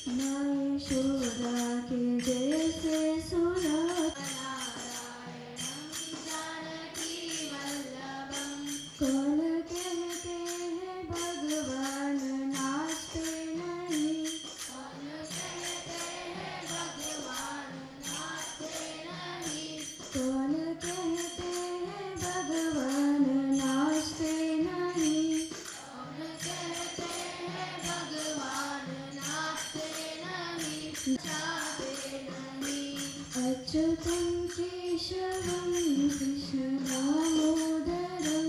मैं यशोदा के जैसे सुरा कौन कहते हैं भगवान नाचते नहीं। कौन कहते हैं भगवान नाचते नहीं। कौन कहते हैं भगवान नाचते नहीं। कौन कहते हैं भगवान नाचते नहीं। जाते नहीं। अच्युतं केशवं कृष्ण दामोदरं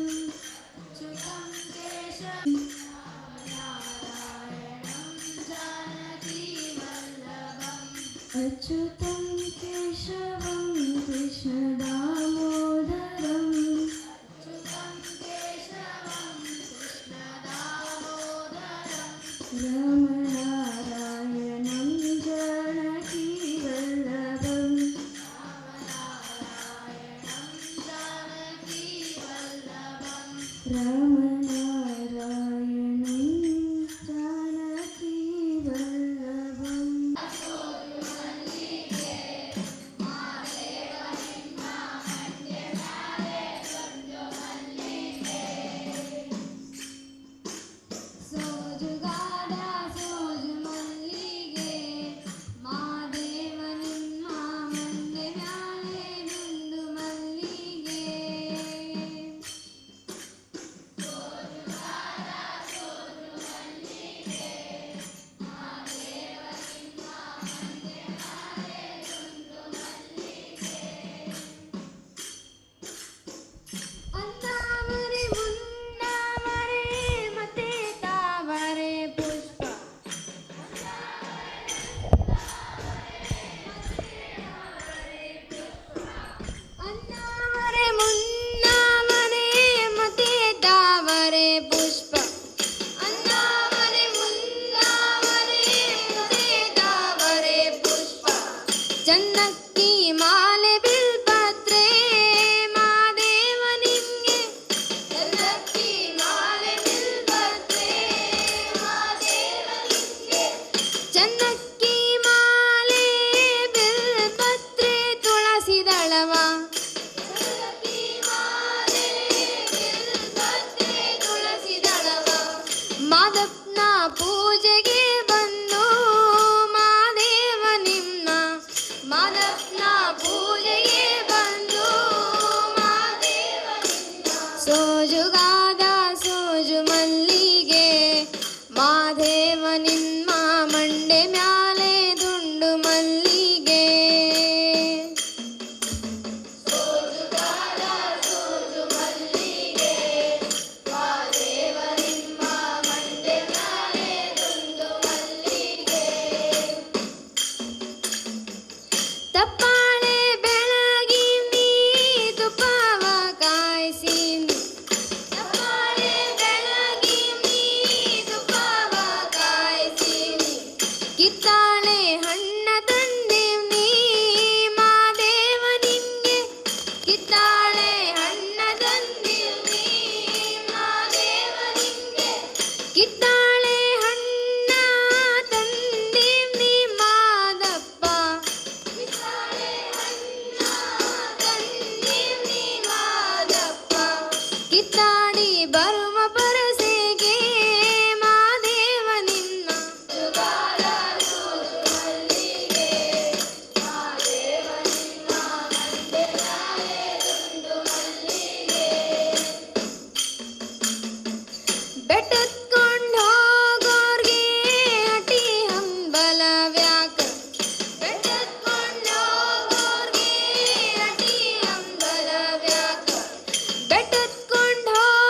अच्युतं केशवं नारायणं जानकी वल्लभम्। अच्युतं केशवं कृष्ण दामोदरम् अच्युतं केशवं कृष्ण दामोदरम्। राम नारायणं जानकी वल्लभम्। राम नारायणं जानकी वल्लभम्। ಸೋಜುಗಾದ ಸೋಜು ಮಲ್ಲಿಗೆ ಮಾದೇವ ನಿಮ್ಮ ಮಂದೆ ಮ್ಯಾಲೆ ದುಂಡು ಮಲ್ಲಿಗೆ. ಅಂದಾವರೆ ಮುನ್ನಾವರೆ ಮತ್ತೆ ತಾವರೆ ಪುಷ್ಪ. ಅಂದಾವರೆ ಮುನ್ನಾವರೆ ಮತ್ತೆ ತಾವರೆ ಪುಷ್ಪ. ಅಂದಾವರೆ ಮುನ್ನಾವರೆ ಮತ್ತೆ ತಾವರೆ ಪುಷ್ಪ. ಚನ್ನಕ್ಕಿ ಮಾಲೆ ಬಿಲ್ಪತ್ರೆ ಮಾದೇವ ನಿಂಗೆ. ಚನ್ನಕ್ಕಿ ಮಾಲೆ ಬಿಲ್ಪತ್ರೆ ಮಾದೇವ ನಿಂಗೆ. ಚನ್ನಕ್ಕಿ ಮಾಲೆ ಬಿಲ್ಪತ್ರೆ ತುಳಸಿ ದಳವ. ಚನ್ನಕ್ಕಿ ಮಾಲೆ ಬಿಲ್ಪತ್ರೆ ತುಳಸಿ ದಳವ. ಮಾದಪ್ಪನ ಪೂಜೆಗೆ ಬಂದು ಮಾದೇವ ನಿಮ್ಮ. ಮಾದಪ್ಪನ ಪೂಜೆಗೆ ಬಂದು ಮಾದೇವ ನಿಮ್ಮ. ಸೋಜುಗಾದ ಸೋಜು ಮಲ್ಲಿಗೆ ಮಾದೇವ ನಿಮ್ಮ ಮಂಡೆ ಮ್ಯಾಲೆ ದುಂಡು ಮಲ್ಲಿಗೆ. ಸೋಜುಗಾದ ಸೋಜು ಮಲ್ಲಿಗೆ ಮಾದೇವ ನಿಮ್ಮ ಮಂಡೆ ಮ್ಯಾಲೆ ದುಂಡು ಮಲ್ಲಿಗೆ. ತಪ್ಪಾಳೆ ಬೆಳಗಿ ನೀ ತುಪ್ಪವ ಕಾಯಿಸಿ. ತಪ್ಪಾಳೆ ಬೆಳಗಿ ನೀ ತುಪ್ಪವ ಕಾಯಿಸಿ. ಕಿತ್ತಾಳೆ ಹಣ್ಣ ತಂದೀವ್ ನೀ ಮಾದೇವ ನಿಂಗೆ. ಕಿತ್ತಾಳೆ ಹಣ್ಣ ತಂದೀವ್ ನೀ ಮಾದೇವ ನಿಂಗೆ. ಕಿತ್ತಾಳೆ ಹಣ್ಣ ತಂದೀವ್ ನೀ ಮಾದಪ್ಪ. ಕಿತ್ತಾಳೆ ಹಣ್ಣ ತಂದೀವ್ ನೀ ಮಾದಪ್ಪ. ಕಿತ್ತಾಡಿ ಬರುವ ಪರಸೆಗೆ ಮಾದೇವ ನಿನ್ನ. ಸೋಜುಗಾದ ಸೋಜು ಮಲ್ಲಿಗೆ ಮಾದೇವ ನಿಮ್ಮ ಮಂಡೆ ಮ್ಯಾಲೆ ದುಂಡು ಮಲ್ಲಿಗೆ. ಬೆಟ್ಟತ್ಕೊಂಡ್ ಹೋಗೋರ್ಗೆ ಅಟಿ ಹಂಬಲವ್ಯಾಕ. ಬೆಟ್ಟತ್ಕೊಂಡ್ ಹೋಗೋರ್ಗೆ ಅಟಿ ಹಂಬಲವ್ಯಾಕ. ಬೆಟ್ಟತ್ಕೊಂಡ್ ಹೋಗೋರ್ಗೆ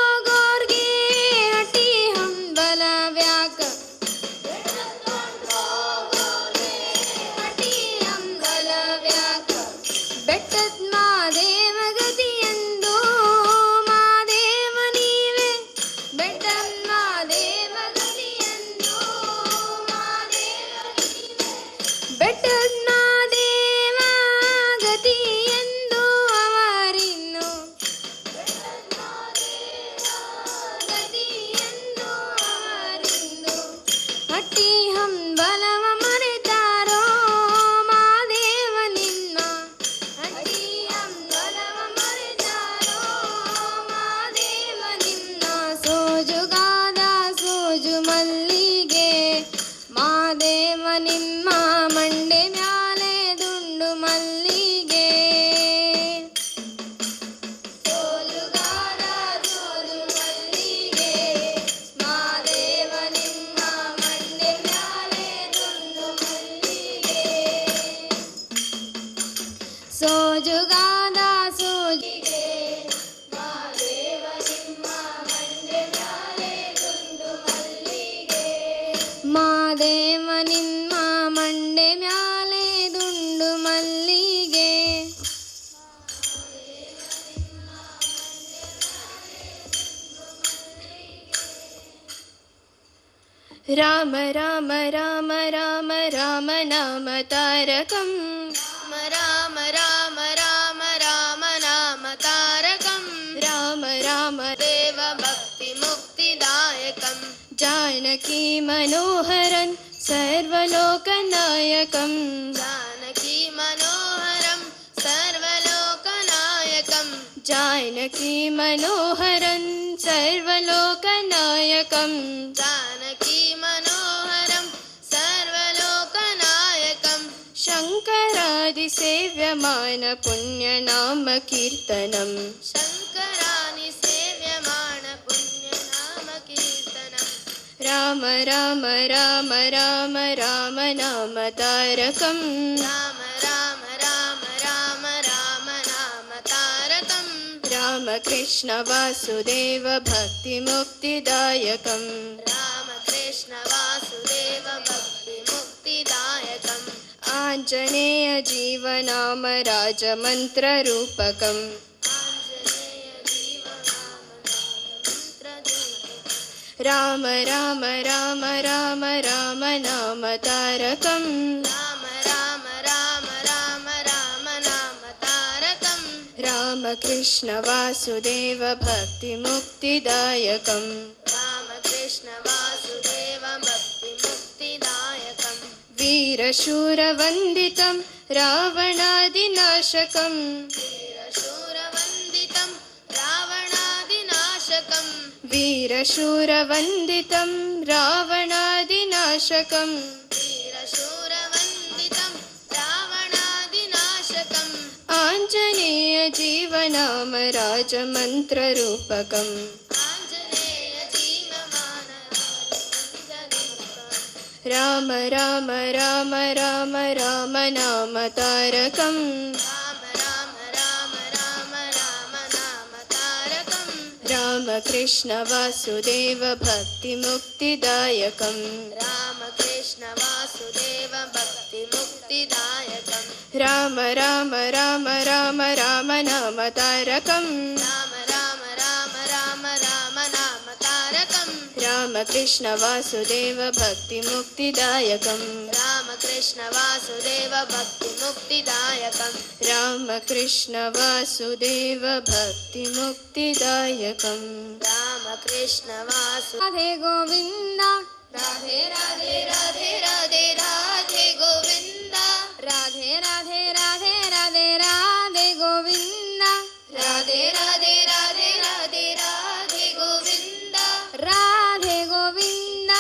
राम राम राम राम राम नाम तारकम् राम राम राम राम नाम तारकम् राम राम देव भक्ति मुक्तिदायकम् जानकी मनोहरं सर्वलोकनायकम् जानकी मनोहरं सर्वलोकनायकम् जानकी मनोहरं सर्वलोकनायकम् जानकी मनोहरं सर्वलोकनायकम् शङ्करादिसेव्यमान पुण्यनाम कीर्तनम् शङ्करानि सेव्यमाण पुण्यनाम कीर्तनम् राम राम राम राम राम नाम तारकम् राम राम राम राम राम नाम तारकम् रामकृष्ण वासुदेव भक्तिमुक्तिदायकम् रामकृष्ण वासुदेव भक्ति मुक्तिदायकम् आञ्जनेय जीवनाम राजमन्त्ररूपकम् आञ्जनेय जीवनामन्त्ररूपकम् राम राम राम राम राम नाम तारकम् राम राम राम राम राम नाम तारकम् रामकृष्ण वासुदेव भक्तिमुक्तिदायकम् रामकृष्ण वासुदेव भक्ति मुक्तिदायकम् वीरशूरवन्दितं रावणादिनाशकम् वीरशूरवन्दितं रावणादिनाशकम् वीरशूरवन्दितं रावणादिनाशकम् वीरशूरवन्दितं रावणादिनाशकम् आञ्जनेय जीवनाम राजमन्त्ररूपकम् आञ्जनेय जीवमानराजमन्त्ररूपकम् राम राम राम राम राम नाम तारकम् राम राम राम राम राम नाम तारकम् रामकृष्ण वासुदेव भक्तिमुक्तिदायकम् रामकृष्ण वासुदेव भक्ति मुक्तिदायकम् राम राम राम राम राम नाम तारकम् राम राम राम राम राम नाम तारकम् रामकृष्ण वासुदेव भक्तिमुक्तिदायकम् रामकृष्ण वासुदेव भक्ति मुक्तिदायकम् रामकृष्ण वासुदेव भक्तिमुक्तिदायकम् रामकृष्ण वासु राधे गोविन्द राधे राधे राधे राधे राधे गोविन्द राधे राधे राधे राधे राधे गोविन्द राधे राधे राधे राधे राधे गोविन्द राधे गोविन्द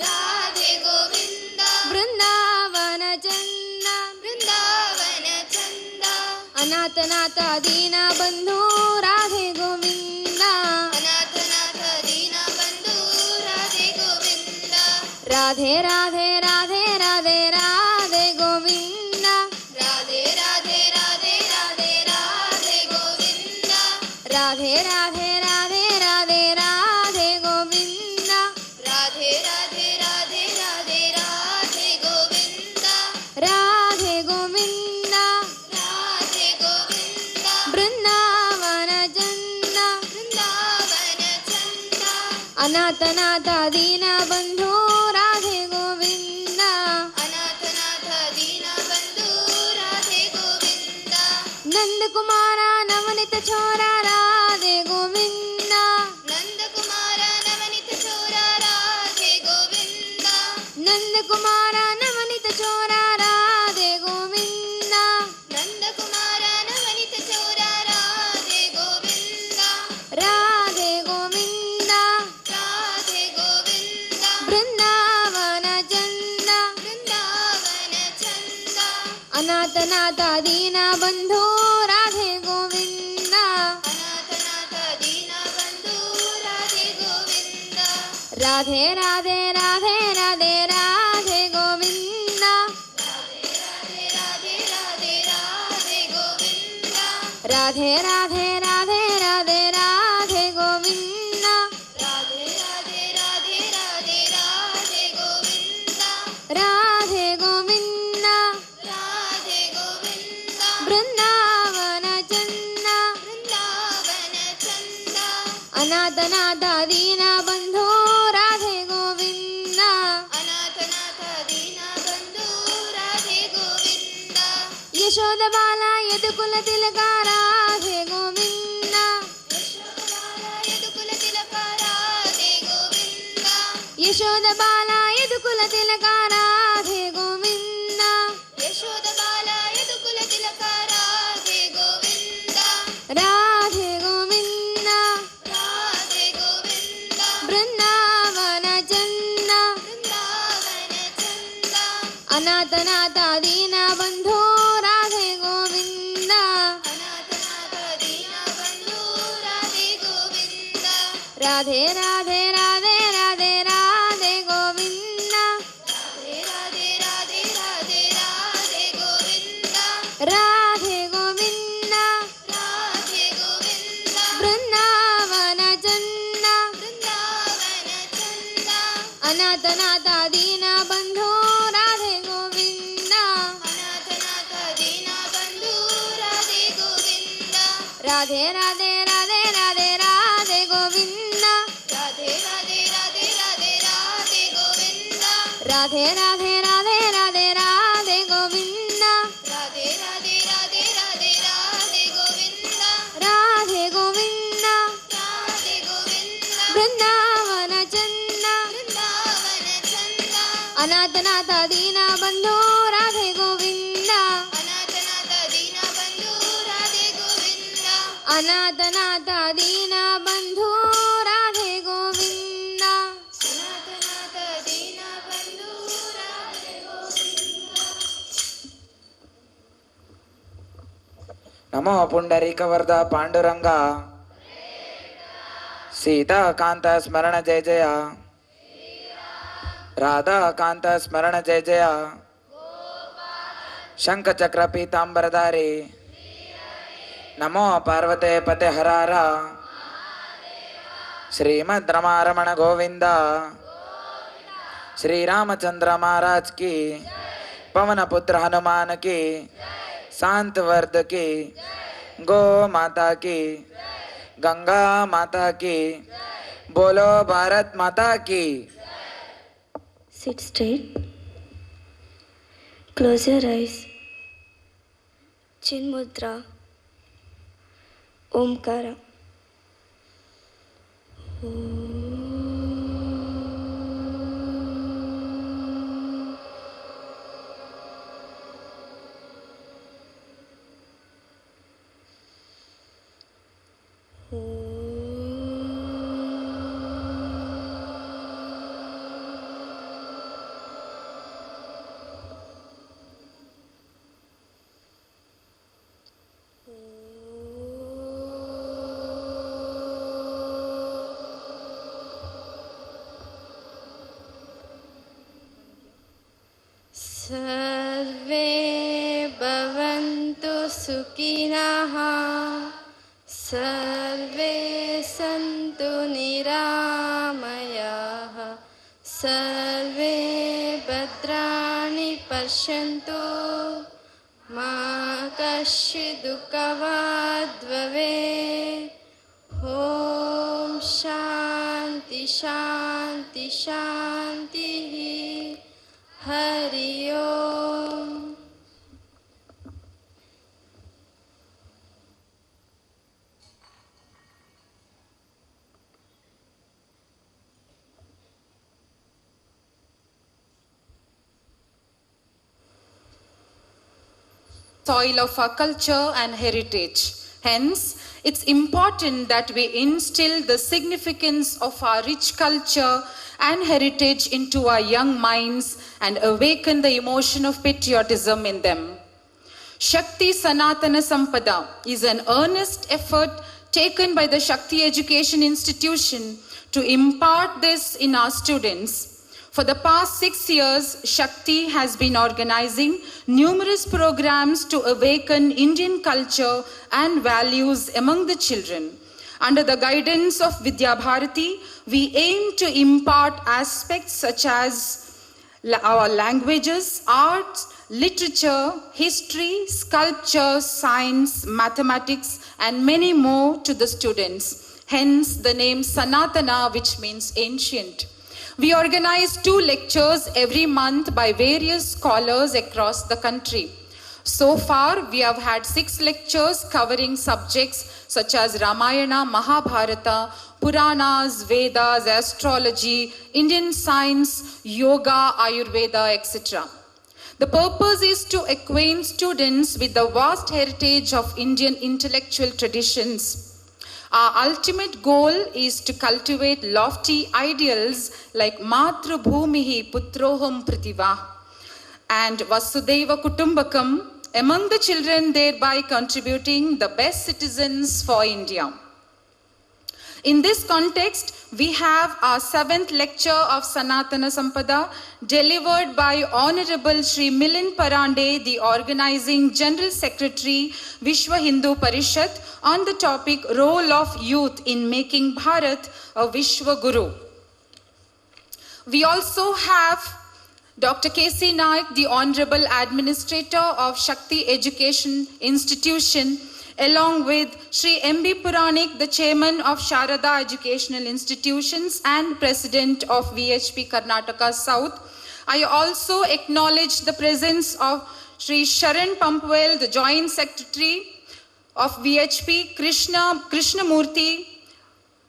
राधे गोविन्द बृन्दावन चन्द वृन्दावन चन्द अनाथनाथ दीन बन्धु राधे गोविन्द अनाथनाथ दीनबन्धु राधे गोविन्द राधे राधे राधे राधे राधे गोविन्द राधे राधे राधे राधे राधे गोविन्द राधे राधे राधे राधे राधे गोविन्द राधे राधे राधे राधे राधे गोविन्द राधे गोविन्द राधे गोविन्द बृन्दावन चन्द वृन्दावन चन्द अनाथनाथ दीन बन्धु राधे गोविन्द अनाथनाथ दीनबन्धु राधे गोविन्द नंद कुमार नवनीत छोरा राधे गोविन्द नन्दकुमार नवनीत चोरा राधे गोविन्द नंद कुमार नवनीत छोरा राधे गोविन्द नन्दकुमार नवनीत चोरा राधे गोविन्द राधे गोविन्द राधे गोविन्द बृन्दावन चन्द वृन्दावन चन्द अनाथनाथ दीन बन्धु राधे गोविन्द अनाथनाथ दीनबन्धु राधे गोविन्द राधे राधे राधे राधे राधे गोविन्द राधे राधे राधे राधे राधे गोविन्द राधे राधे राधे राधे राधे गोविन्द राधे राधे राधे राधे राधे गोविन्द राधे गोविन्द राधे गोविन्द बृन्दावन चन्द वृन्दावन चन्द अनाथनाथ दीन बन्धु राधे गोविन्द ಯಶೋಧ ಬಾಲ ಯದುಕುಲ ತಿಲಕ ರಾಧೆ ಗೋವಿಂದ ಯದುಕುಲ ತಿಲಕ ರಾಧೆ ಗೋವಿಂದ ಯಶೋಧ ಬಾಲ ಯದುಕುಲ ತಿಲಕ ರಾಧೆ ಗೋವಿಂದ ಯಶೋಧ ಬಾಲ ಯದುಕುಲ ತಿಲಕ ರಾಧೆ ಗೋವಿಂದ ರಾಧೆ ಗೋವಿಂದ ರಾಧೆ ಗೋವಿಂದ ಬೃಂದಾವನ ಚಂದ ಬೃಂದಾವನ ಚಂದ ಅನಾಥನಾಥ ದೀನ ಬಂಧೋ ರಾಧೆ ಗೋವಿಂದ ಅನಾಥನಾಥ ದೀನ ಬಂಧು ರಾಧೆ ಗೋವಿಂದ ರಾಧೆ ರಾಧೆ ರಾಧೆ ರಾಧೆ ರಾಧೆ ಗೋವಿಂದ ರಾಧೆ ರಾಧೆ ರಾಧೆ ರಾಧೆ ಗೋವಿಂದ ರಾಧೆ ಗೋವಿಂದ ರಾಧೆ ಗೋವಿಂದ ಬೃಂದಾವನ ಚಂದ ಬೃಂದಾವನ ಚಂದ ಅನಾಥನಾಥ ದೀನ ಬಂಧೋ ರಾಧೆ ಗೋವಿಂದ ಅನಾಥನಾಥ ದೀನ ಬಂಧು ರಾಧೆ ಗೋವಿಂದ ರಾಧೆ ರಾಧೆ ರಾಧೆ ರಾಧೆ ರಾಧೆ ಗೋವಿಂದ ರಾಧೆ ರಾಧೆ ರಾಧೆ ರಾಧೆ ರಾಧೆ ಗೋವಿಂದ ರಾಧೆ ರಾಧೆ ರಾಧೆ ರಾಧೆ ರಾಧೆ ಗೋವಿಂದ ರಾಧೆ ರಾಧೆ ರಾಧೆ ರಾಧೆ ರಾಧೆ ಗೋವಿಂದ ರಾಧೆ ಗೋವಿಂದ ರಾಧೆ ಗೋವಿಂದ ಬೃಂದಾವನ ಚಂದ ಬೃಂದಾವನ ಚಂದ ಅನಾಥನಾಥ ದೀನ ಬಂಧೋ ರಾಧೆ ಗೋವಿಂದ ಅನಾಥನಾಥ ದೀನ ಬಂಧು ರಾಧೆ ಗೋವಿಂದ ಅನಾಥನಾಥ ದೀನ ಬಂಧೋ ರಾಧೆ ಗೋವಿಂದ ಅನಾಥನಾಥ ದೀನ ಬಂಧು ರಾಧೆ ಗೋವಿಂದ ನಮೋ ಪುಂಡರೀಕವರ್ಧ ಪಾಂಡುರಂಗ ಸೀತಾಕಾಂತ ಸ್ಮರಣ ಜಯ ಜಯ ರಾಧಾಕಾಂತ ಸ್ಮರಣ ಜಯ ಜಯ ಶಂಖಚಕ್ರ ಪೀತಾಂಬರಧಾರಿ ನಮೋ ಪಾರ್ವತೆ ಪತೆ ಹರಾರ ಶ್ರೀಮದ್ ರಮಾರಮಣ ಗೋವಿಂದ ಶ್ರೀರಾಮಚಂದ್ರ ಮಹಾರಾಜ್ ಕಿ ಪವನ ಪುತ್ರ ಹನುಮಾನ್ ಕಿ शांतवर्ध की गो माता की गंगा माता की बोलो भारत माता की. Sit straight. Close your eyes. Chin mudra. Omkara. सर्वे भवन्तु सुखिनः सर्वे सन्तु निरामयाः सर्वे भद्राणि पश्यन्तु मा कश्चित् दुःखभाग् भवेत्. ॐ शान्ति शान्ति शान्तिः. हरि ओम. Soil of our culture and heritage. Hence, it's important that we instill the significance of our rich culture and heritage into our young minds and awaken the emotion of patriotism in them. Shakti Sanatana Sampada is an earnest effort taken by the Shakti Education Institution to impart this in our students. For the past 6 years, Shakti has been organizing numerous programs to awaken Indian culture and values among the children. Under the guidance of Vidya Bharati, we aim to impart aspects such as our languages, arts, literature, history, sculpture, science, mathematics, and many more to the students. Hence the name Sanatana, which means ancient. We organize 2 lectures every month by various scholars across the country. So far, we have had 6 lectures covering subjects such as Ramayana, Mahabharata, Puranas, Vedas, astrology, Indian science, yoga, Ayurveda, etc. The purpose is to acquaint students with the vast heritage of Indian intellectual traditions. Our ultimate goal is to cultivate lofty ideals like Matru Bhumihi Putroham Prativa and Vasudeva Kutumbakam among the children, thereby contributing the best citizens for India. In this context, we have our 7th lecture of Sanatana Sampada delivered by Honorable Shri Milind Parande, the Organizing General Secretary, Vishwa Hindu Parishad, on the topic Role of Youth in Making Bharat a Vishwa Guru. We also have Dr. K.C. Naik, the Honorable Administrator of Shakti Education Institution, along with Shri M.B. Puranik, the Chairman of Sharada Educational Institutions and President of VHP Karnataka South. I also acknowledge the presence of Shri Sharan Pampwell, the Joint Secretary of VHP, Krishnamurthy,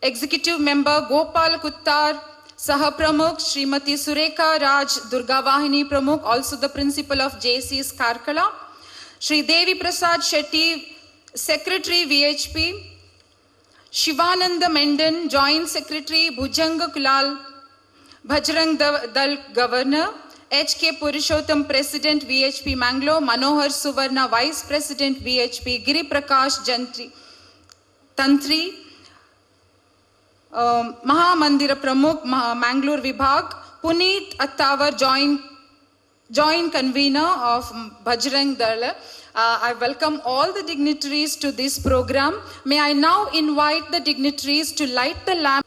Executive Member Gopal Kuttar, Sahapramukh, Srimati Sureka Raj Durgavahini Pramukh, also the Principal of JC's Karkala, Shri Devi Prasad Shetty, Secretary VHP, Shivananda Menden, Joint Secretary, Bhujanga Kulal, Bajrang Dal Governor, H.K. Purushottam, President VHP Mangalore, Manohar Suvarna, Vice President VHP, Giri Prakash Tantri, Mahamandira Pramukh, Mangalore Vibhag, Puneet Attawar, Joint Convener of Bajrang Dal. I welcome all the dignitaries to this program. May I now invite the dignitaries to light the lamp.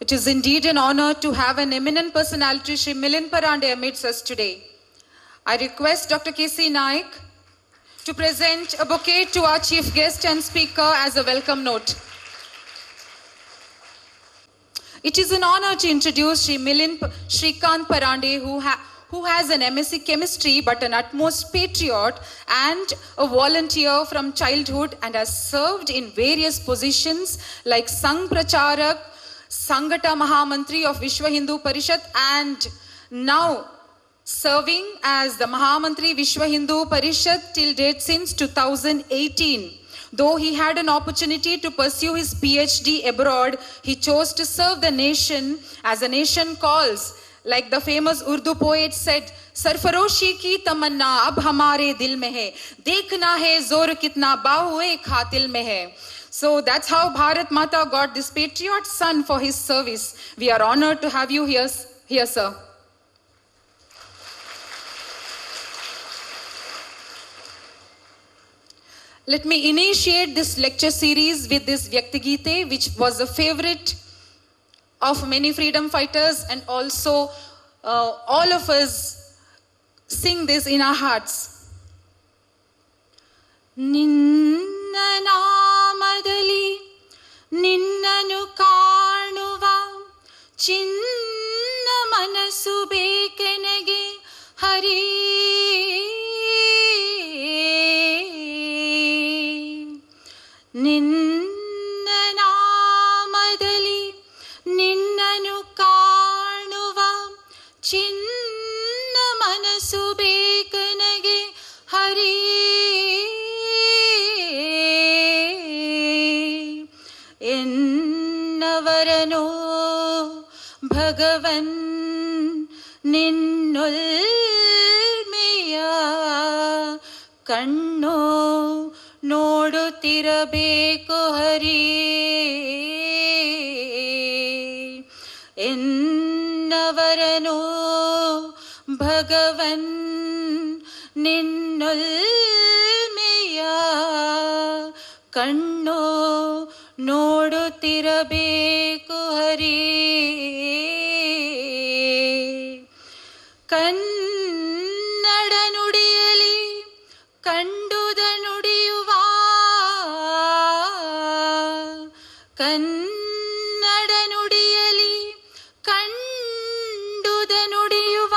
It is indeed an honor to have an eminent personality, Shri Milind Parande, amidst us today. I request Dr. K.C. Naik to present a bouquet to our chief guest and speaker as a welcome note. It is an honor to introduce Shri Milind Shrikant Parande, who has an MSc Chemistry but an utmost patriot and a volunteer from childhood and has served in various positions like Sangh Pracharak, Sangata Mahamantri of Vishwa Hindu Parishad, and now serving as the Mahamantri Vishwa Hindu Parishad till date since 2018. Though he had an opportunity to pursue his PhD abroad, he chose to serve the nation as a nation calls. Like the famous Urdu poet said, Sarfaroshi ki tamanna ab hamare dil mein hai, dekhna hai zor kitna bahuye khatil mein hai. So that's how Bharat Mata got this patriot son for his service. We are honored to have you here, sir. Let me initiate this lecture series with this Vyakti Gite, which was a favorite of many freedom fighters, and also all of us sing this in our hearts. Ninna namadali ninnanu kaanuva chinna manasu bekenege hari ಮನಸುಬೇಕನಗೆ ಹರಿ എന്നവരനോ ഭഗവൻ ನಿನ್ನೊಲ್ಮೆಯ ಕಣ್ಣು ನೋಡುತ್ತಿರಬೇಕು ಹರಿ എന്നവರನೋ ಭಗವನ್ ನಿನ್ನೊಲ್ಮೆಯ ಕಣ್ಣು ನೋಡುತ್ತಿರಬೇಕು ಹರಿ ಕನ್ನಡ ನುಡಿಯಲಿ ಕಂಡುದ ನುಡಿಯುವ ಕನ್ನಡ ನುಡಿಯಲಿ ಕಂಡುದ ನುಡಿಯುವ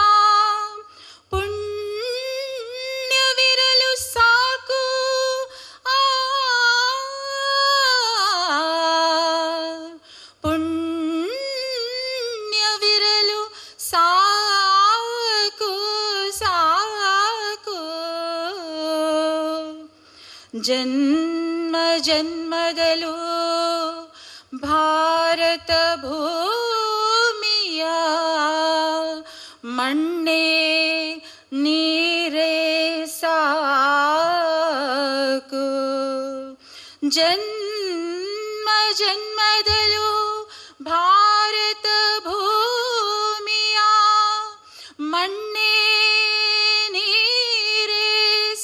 ಪುಣ್ಯವಿರಲು ಸಾಕು ಪುಣ್ಯವಿರಲು ಸಾಕು ಸಾಕು ಜನ್ಮ ಜನ್ಮದಲ್ಲೂ ಭಾರತ ಭೂಮಿಯ ಮಣ್ಣೆ ನೀರೇ ಸಾಕು ಜನ್ಮ ಜನ್ಮದಲ್ಲೂ ಭಾರತ ಭೂಮಿಯ ಮಣ್ಣೆ ನೀರೇ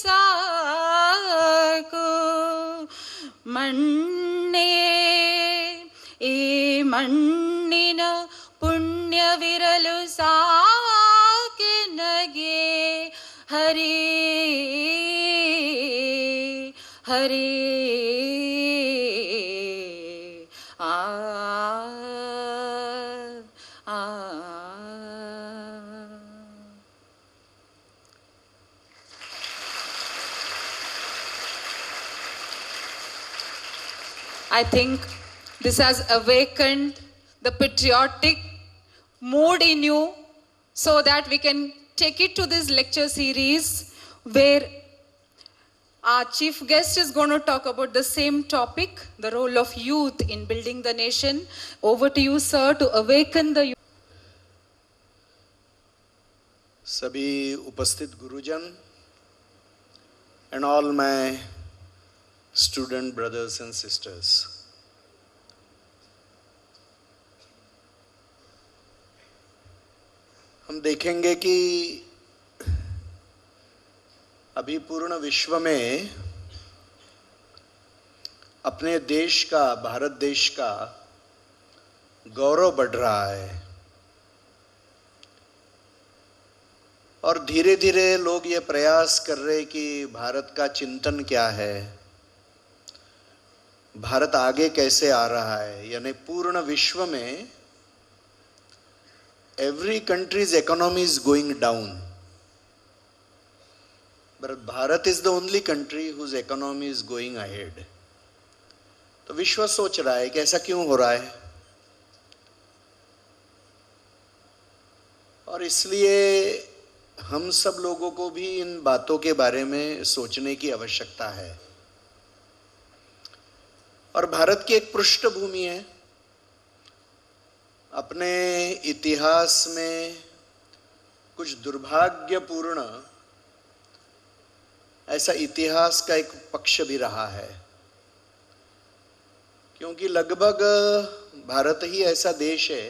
ಸಾಕು ಮಣ್ಣೆ ಈ ಮಣ್ಣಿನ ಪುಣ್ಯವಿರಲು ಸಾಕೆ ನಗೆ ಹರಿ ಹರಿ ಆ ಆ I think this has awakened the patriotic mood in you so that we can take it to this lecture series where our chief guest is going to talk about the same topic, the role of youth in building the nation. Over to you, sir, to awaken the youth. सभी उपस्थित गुरुजन and all my student brothers and sisters. हम देखेंगे कि अभी पूर्ण विश्व में अपने देश का, भारत देश का गौरव बढ़ रहा है और धीरे धीरे लोग ये प्रयास कर रहे कि भारत का चिंतन क्या है, भारत आगे कैसे आ रहा है। यानी पूर्ण विश्व में every country's economy is going down, but Bharat is the only country whose economy is going ahead. तो विश्व सोच रहा है कि ऐसा क्यों हो रहा है, और इसलिए हम सब लोगों को भी इन बातों के बारे में सोचने की आवश्यकता है। और भारत की एक पृष्ठभूमि है, अपने इतिहास में कुछ दुर्भाग्यपूर्ण ऐसा इतिहास का एक पक्ष भी रहा है, क्योंकि लगभग भारत ही ऐसा देश है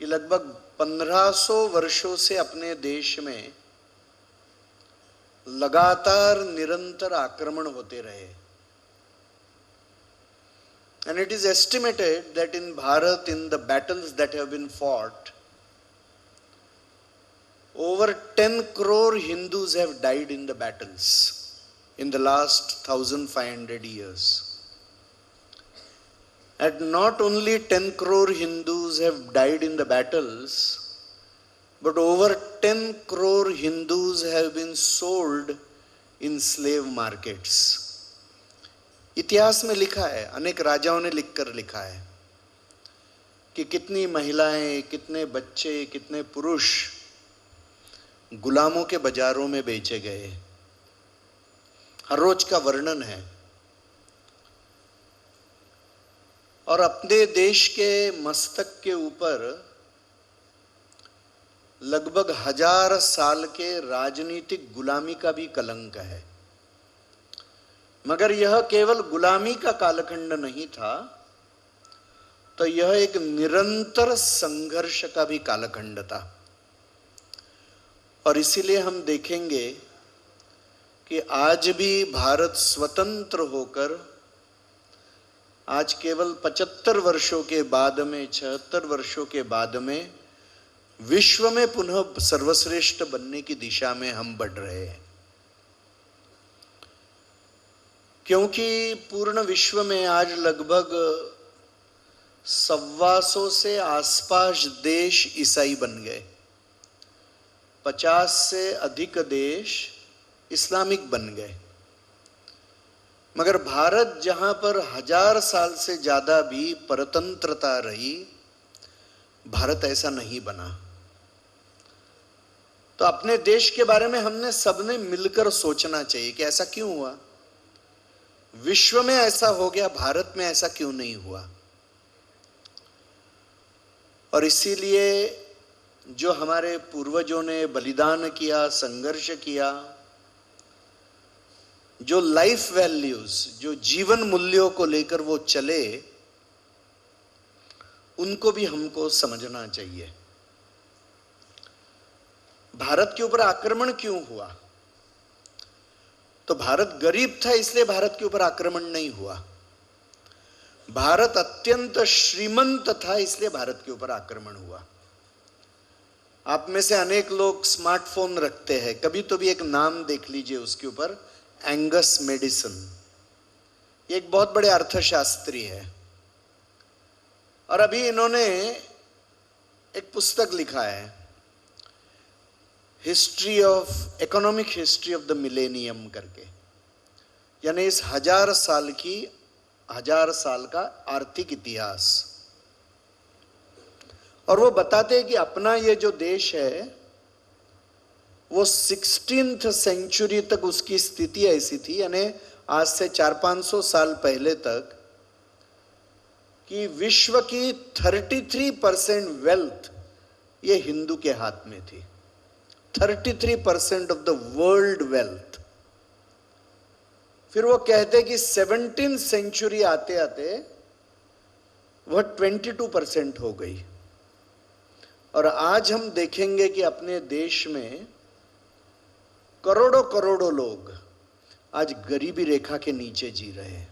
कि लगभग 1500 वर्षों से अपने देश में लगातार निरंतर आक्रमण होते रहे। And it is estimated that in Bharat, in the battles that have been fought, over 10 crore Hindus have died in the battles in the last 1500 years. And not only 10 crore Hindus have died in the battles, but over 10 crore Hindus have been sold in slave markets. इतिहास में लिखा है, अनेक राजाओं ने लिखकर लिखा है कि कितनी महिलाएं, कितने बच्चे, कितने पुरुष गुलामों के बाजारों में बेचे गए, हर रोज का वर्णन है। और अपने देश के मस्तक के ऊपर लगभग 1000 साल के राजनीतिक गुलामी का भी कलंक है। मगर यह केवल गुलामी का कालखंड नहीं था, तो यह एक निरंतर संघर्ष का भी कालखंड था। और इसीलिए हम देखेंगे कि आज भी भारत स्वतंत्र होकर आज केवल 75 वर्षों के बाद में, 76 वर्षों के बाद में विश्व में पुनः सर्वश्रेष्ठ बनने की दिशा में हम बढ़ रहे हैं। क्योंकि पूर्ण विश्व में आज लगभग 125 से आसपास देश ईसाई बन गए, 50 से अधिक देश इस्लामिक बन गए। मगर भारत जहां पर 1000 साल से ज्यादा भी परतंत्रता रही, भारत ऐसा नहीं बना। तो अपने देश के बारे में हमने सबने मिलकर सोचना चाहिए कि ऐसा क्यों हुआ, विश्व में ऐसा हो गया, भारत में ऐसा क्यों नहीं हुआ। और इसीलिए जो हमारे पूर्वजों ने बलिदान किया, संघर्ष किया, जो लाइफ वैल्यूज, जो जीवन मूल्यों को लेकर वो चले, उनको भी हमको समझना चाहिए। भारत के ऊपर आक्रमण क्यों हुआ? तो भारत गरीब था इसलिए भारत के ऊपर आक्रमण नहीं हुआ। भारत अत्यंत श्रीमंत था इसलिए भारत के ऊपर आक्रमण हुआ। आप में से अनेक लोग स्मार्टफोन रखते हैं, कभी तो भी एक नाम देख लीजिए उसके ऊपर, एंगस मेडिसन। ये एक बहुत बड़े अर्थशास्त्री है और अभी इन्होंने एक पुस्तक लिखा है, history of economic history of the millennium करके, यानी इस 1000 साल का आर्थिक इतिहास। और वो बताते हैं कि अपना ये जो देश है वो 16th सेंचुरी तक उसकी स्थिति ऐसी थी, यानी आज से 400-500 साल पहले तक, कि विश्व की 33% वेल्थ ये हिंदू के हाथ में थी। 33% ऑफ द वर्ल्ड वेल्थ। फिर वो कहते कि 17th सेंचुरी आते आते वह 22% हो गई। और आज हम देखेंगे कि अपने देश में करोड़ों करोड़ों लोग आज गरीबी रेखा के नीचे जी रहे हैं।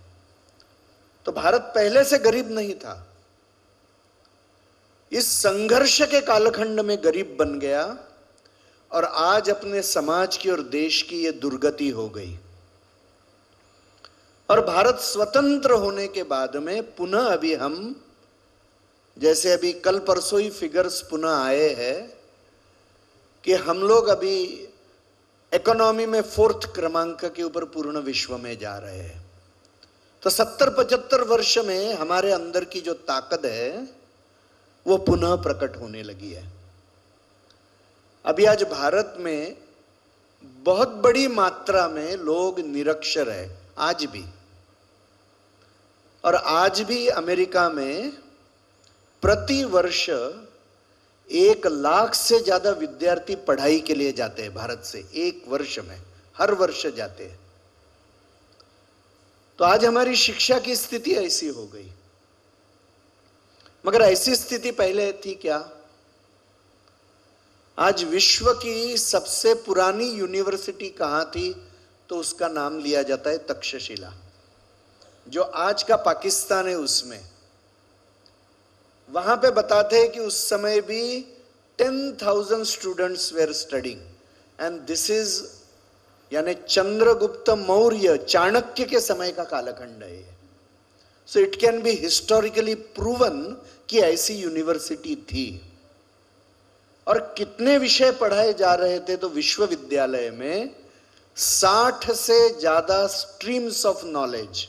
तो भारत पहले से गरीब नहीं था, इस संघर्ष के कालखंड में गरीब बन गया और आज अपने समाज की और देश की ये दुर्गति हो गई। और भारत स्वतंत्र होने के बाद में पुनः अभी हम, जैसे अभी कल परसों ही फिगर्स पुनः आए हैं कि हम लोग अभी इकोनॉमी में 4th क्रमांक के ऊपर पूर्ण विश्व में जा रहे हैं। तो 70-75 वर्ष में हमारे अंदर की जो ताकत है वो पुनः प्रकट होने लगी है। अभी आज भारत में बहुत बड़ी मात्रा में लोग निरक्षर है आज भी। और आज भी अमेरिका में प्रति वर्ष 1 लाख से ज्यादा विद्यार्थी पढ़ाई के लिए जाते हैं भारत से, 1 वर्ष में, हर वर्ष जाते हैं। तो आज हमारी शिक्षा की स्थिति ऐसी हो गई। मगर ऐसी स्थिति पहले थी क्या? आज विश्व की सबसे पुरानी यूनिवर्सिटी कहां थी? तो उसका नाम लिया जाता है तक्षशिला, जो आज का पाकिस्तान है उसमें। वहां पे बताते हैं कि उस समय भी 10,000 students were studying, and this is, यानी चंद्रगुप्त मौर्य, चाणक्य के समय का कालखंड है। So it can be historically proven कि ऐसी यूनिवर्सिटी थी। और कितने विषय पढ़ाए जा रहे थे? तो विश्वविद्यालय में 60 से ज्यादा स्ट्रीम्स ऑफ नॉलेज,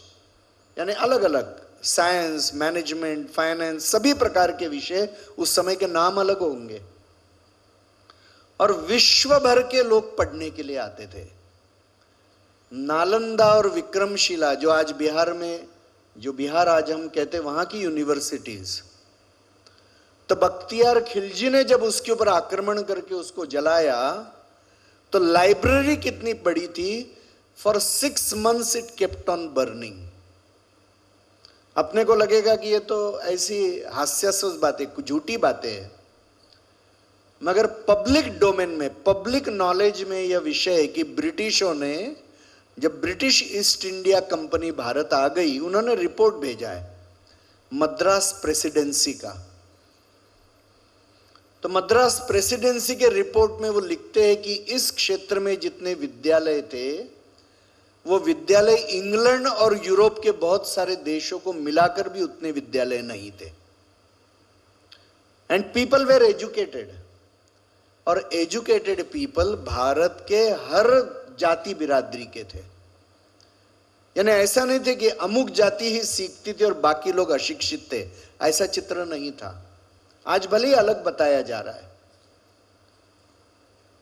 यानी अलग अलग साइंस, मैनेजमेंट, फाइनेंस, सभी प्रकार के विषय, उस समय के नाम अलग होंगे। और विश्व भर के लोग पढ़ने के लिए आते थे। नालंदा और विक्रमशिला, जो आज बिहार में, जो बिहार आज हम कहते हैं, वहां की यूनिवर्सिटीज, तो बख्तियार खिलजी ने जब उसके ऊपर आक्रमण करके उसको जलाया, तो लाइब्रेरी कितनी बड़ी थी, for 6 months it kept on burning. अपने को लगेगा कि ये तो ऐसी हास्यास्पद बातें, झूठी बातें हैं, मगर पब्लिक डोमेन में, पब्लिक नॉलेज में यह विषय है कि ब्रिटिशों ने, जब British East India Company Bharat आ गई, उन्होंने रिपोर्ट भेजा है मद्रास प्रेसिडेंसी का। तो मद्रास प्रेसिडेंसी के रिपोर्ट में वो लिखते हैं कि इस क्षेत्र में जितने विद्यालय थे, वो विद्यालय इंग्लैंड और यूरोप के बहुत सारे देशों को मिलाकर भी उतने विद्यालय नहीं थे। एंड पीपल वेर एजुकेटेड, और एजुकेटेड पीपल भारत के हर जाति बिरादरी के थे। यानी ऐसा नहीं थे कि अमुक जाति ही सीखती थी और बाकी लोग अशिक्षित थे, ऐसा चित्र नहीं था। आज भले ही अलग बताया जा रहा है।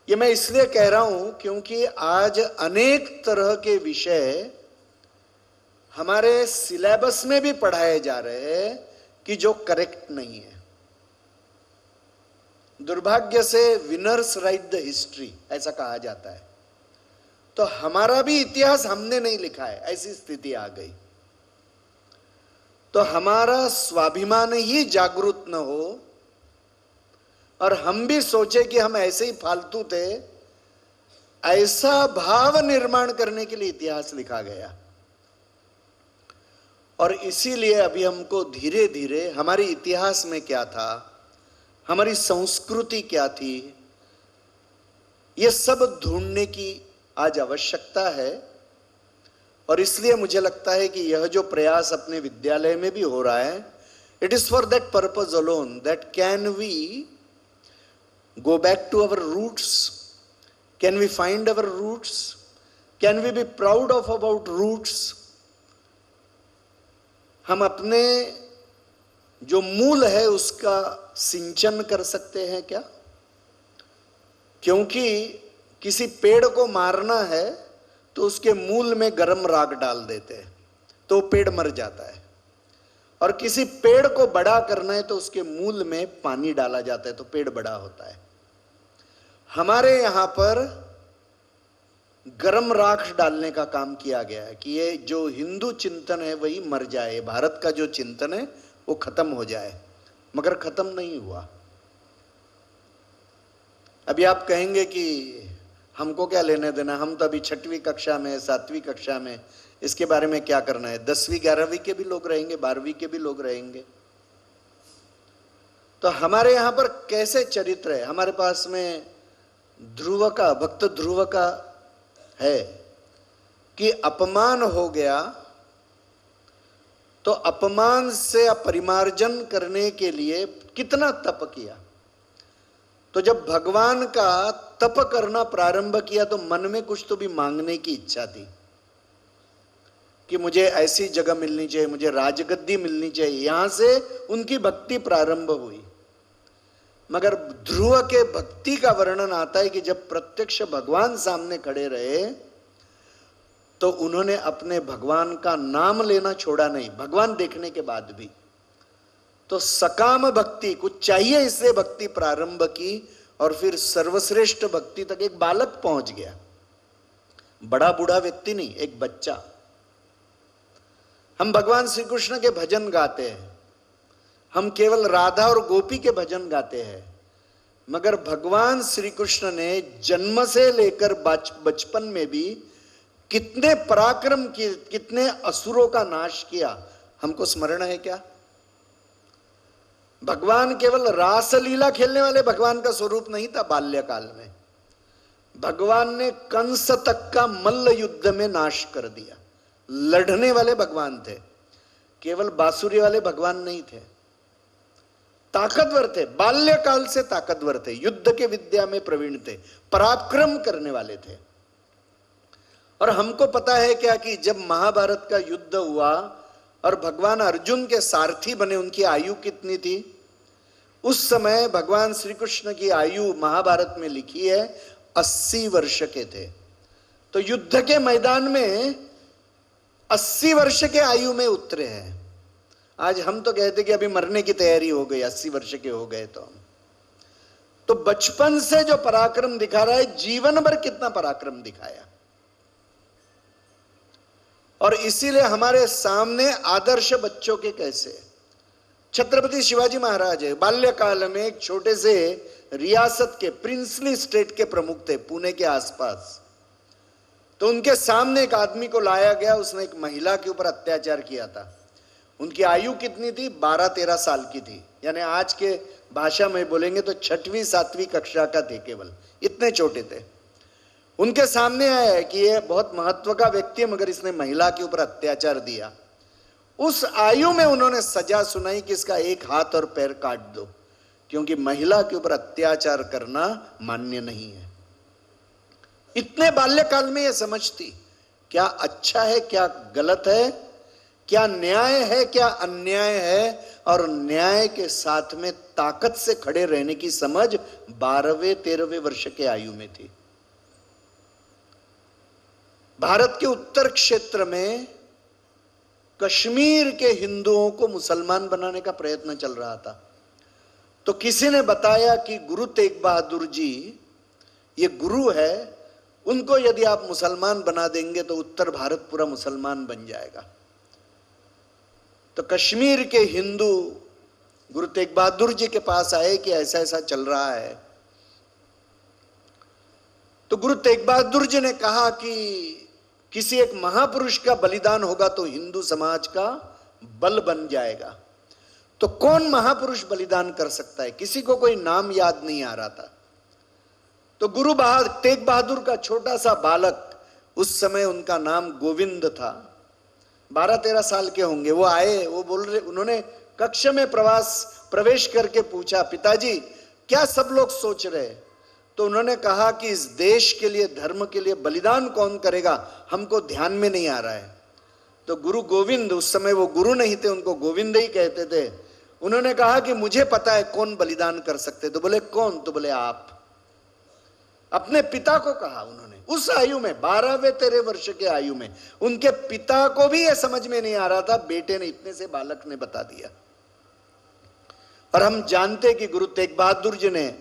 ये मैं इसलिए कह रहा हूं क्योंकि आज अनेक तरह के विषय हमारे सिलेबस में भी पढ़ाए जा रहे हैं कि जो करेक्ट नहीं है। दुर्भाग्य से विनर्स राइट द हिस्ट्री, ऐसा कहा जाता है। तो हमारा भी इतिहास हमने नहीं लिखा है, ऐसी स्थिति आ गई। तो हमारा स्वाभिमान ही जागरूक न हो और हम भी सोचे कि हम ऐसे ही फालतू थे, ऐसा भाव निर्माण करने के लिए इतिहास लिखा गया। और इसीलिए अभी हमको धीरे धीरे हमारे इतिहास में क्या था, हमारी संस्कृति क्या थी, ये सब ढूंढने की आज आवश्यकता है। और इसलिए मुझे लगता है कि यह जो प्रयास अपने विद्यालय में भी हो रहा है, it is for that purpose alone, that can we go back to our roots, can we find our roots, can we be proud of about roots। हम अपने जो मूल है उसका सिंचन कर सकते हैं क्या? क्योंकि किसी पेड़ को मारना है तो उसके मूल में गरम राख डाल देते हैं तो पेड़ मर जाता है, और किसी पेड़ को बड़ा करना है तो उसके मूल में पानी डाला जाता है तो पेड़ बड़ा होता है। हमारे यहां पर गरम राख डालने का काम किया गया है कि ये जो हिंदू चिंतन है वही मर जाए, भारत का जो चिंतन है वो खत्म हो जाए, मगर खत्म नहीं हुआ। अभी आप कहेंगे कि हमको क्या लेने देना, हम तो अभी 6वीं कक्षा में, 7वीं कक्षा में, इसके बारे में क्या करना है। 10वीं 11वीं के भी लोग रहेंगे, 12वीं के भी लोग रहेंगे। तो हमारे यहां पर कैसे चरित्र है, हमारे पास में ध्रुव का, भक्त ध्रुव का है कि अपमान हो गया तो अपमान से परिमार्जन करने के लिए कितना तप किया। तो जब भगवान का तप करना प्रारंभ किया तो मन में कुछ तो भी मांगने की इच्छा थी कि मुझे ऐसी जगह मिलनी चाहिए, मुझे राजगद्दी मिलनी चाहिए। यहां से उनकी भक्ति प्रारंभ हुई। मगर ध्रुव के भक्ति का वर्णन आता है कि जब प्रत्यक्ष भगवान सामने खड़े रहे तो उन्होंने अपने भगवान का नाम लेना छोड़ा नहीं, भगवान देखने के बाद भी। तो सकाम भक्ति, कुछ चाहिए इससे भक्ति प्रारंभ की, और फिर सर्वश्रेष्ठ भक्ति तक एक बालक पहुंच गया, बड़ा बूढ़ा व्यक्ति नहीं, एक बच्चा। हम भगवान श्री कृष्ण के भजन गाते हैं, हम केवल राधा और गोपी के भजन गाते हैं, मगर भगवान श्री कृष्ण ने जन्म से लेकर बचपन में भी कितने पराक्रम किए, कितने असुरों का नाश किया, हमको स्मरण है क्या? भगवान केवल रासलीला खेलने वाले भगवान का स्वरूप नहीं था। बाल्यकाल में भगवान ने कंस तक का मल्ल युद्ध में नाश कर दिया। लड़ने वाले भगवान थे, केवल बांसुरी वाले भगवान नहीं थे। ताकतवर थे, बाल्यकाल से ताकतवर थे, युद्ध के विद्या में प्रवीण थे, पराक्रम करने वाले थे। और हमको पता है क्या कि जब महाभारत का युद्ध हुआ और भगवान अर्जुन के सारथी बने, उनकी आयु कितनी थी? उस समय भगवान श्री कृष्ण की आयु महाभारत में लिखी है 80 वर्ष के थे। तो युद्ध के मैदान में 80 वर्ष के आयु में उतरे हैं। आज हम तो कहते कि अभी मरने की तैयारी हो गई, 80 वर्ष के हो गए तो बचपन से जो पराक्रम दिखा रहा है, जीवन भर कितना पराक्रम दिखाया। और इसीलिए हमारे सामने आदर्श बच्चों के कैसे छत्रपति शिवाजी महाराज है, बाल्यकाल में एक छोटे से रियासत के प्रिंसली स्टेट के प्रमुख थे, पुणे के आसपास। तो उनके सामने एक आदमी को लाया गया, उसने एक महिला के ऊपर अत्याचार किया था। उनकी आयु कितनी थी? 12-13 साल की थी, यानी आज के भाषा में बोलेंगे तो 6वीं 7वीं कक्षा का थे, केवल इतने छोटे थे। उनके सामने आया है कि ये बहुत महत्व का व्यक्ति है, मगर इसने महिला के ऊपर अत्याचार दिया। उस आयु में उन्होंने सजा सुनाई कि इसका एक हाथ और पैर काट दो, क्योंकि महिला के ऊपर अत्याचार करना मान्य नहीं है। इतने बाल्यकाल में ये समझती क्या अच्छा है, क्या गलत है, क्या न्याय है, क्या अन्याय है, और न्याय के साथ में ताकत से खड़े रहने की समझ 12वें-13वें वर्ष के आयु में थी। भारत के उत्तर क्षेत्र में कश्मीर के हिंदुओं को मुसलमान बनाने का प्रयत्न चल रहा था। तो किसी ने बताया कि गुरु तेग बहादुर जी, ये गुरु है, उनको यदि आप मुसलमान बना देंगे तो उत्तर भारत पूरा मुसलमान बन जाएगा। तो कश्मीर के हिंदू गुरु तेग बहादुर जी के पास आए कि ऐसा ऐसा चल रहा है। तो गुरु तेग बहादुर जी ने कहा कि किसी एक महापुरुष का बलिदान होगा तो हिंदू समाज का बल बन जाएगा। तो कौन महापुरुष बलिदान कर सकता है? किसी को कोई नाम याद नहीं आ रहा था। तो गुरु तेग बहादुर का छोटा सा बालक, उस समय उनका नाम गोविंद था, 12-13 साल के होंगे, वो आए, वो बोल रहे, उन्होंने कक्ष में प्रवेश करके पूछा, पिताजी क्या सब लोग सोच रहे? तो उन्होंने कहा कि इस देश के लिए, धर्म के लिए बलिदान कौन करेगा, हमको ध्यान में नहीं आ रहा है। तो गुरु गोविंद, उस समय वो गुरु नहीं थे, उनको गोविंद ही कहते थे, उन्होंने कहा कि मुझे पता है कौन बलिदान कर सकते। तो बोले कौन? तो बोले आप। अपने पिता को कहा उन्होंने, उस आयु में 12वें-13वें वर्ष के आयु में। उनके पिता को भी यह समझ में नहीं आ रहा था, बेटे ने, इतने से बालक ने बता दिया। और हम जानते कि गुरु तेग बहादुर जी ने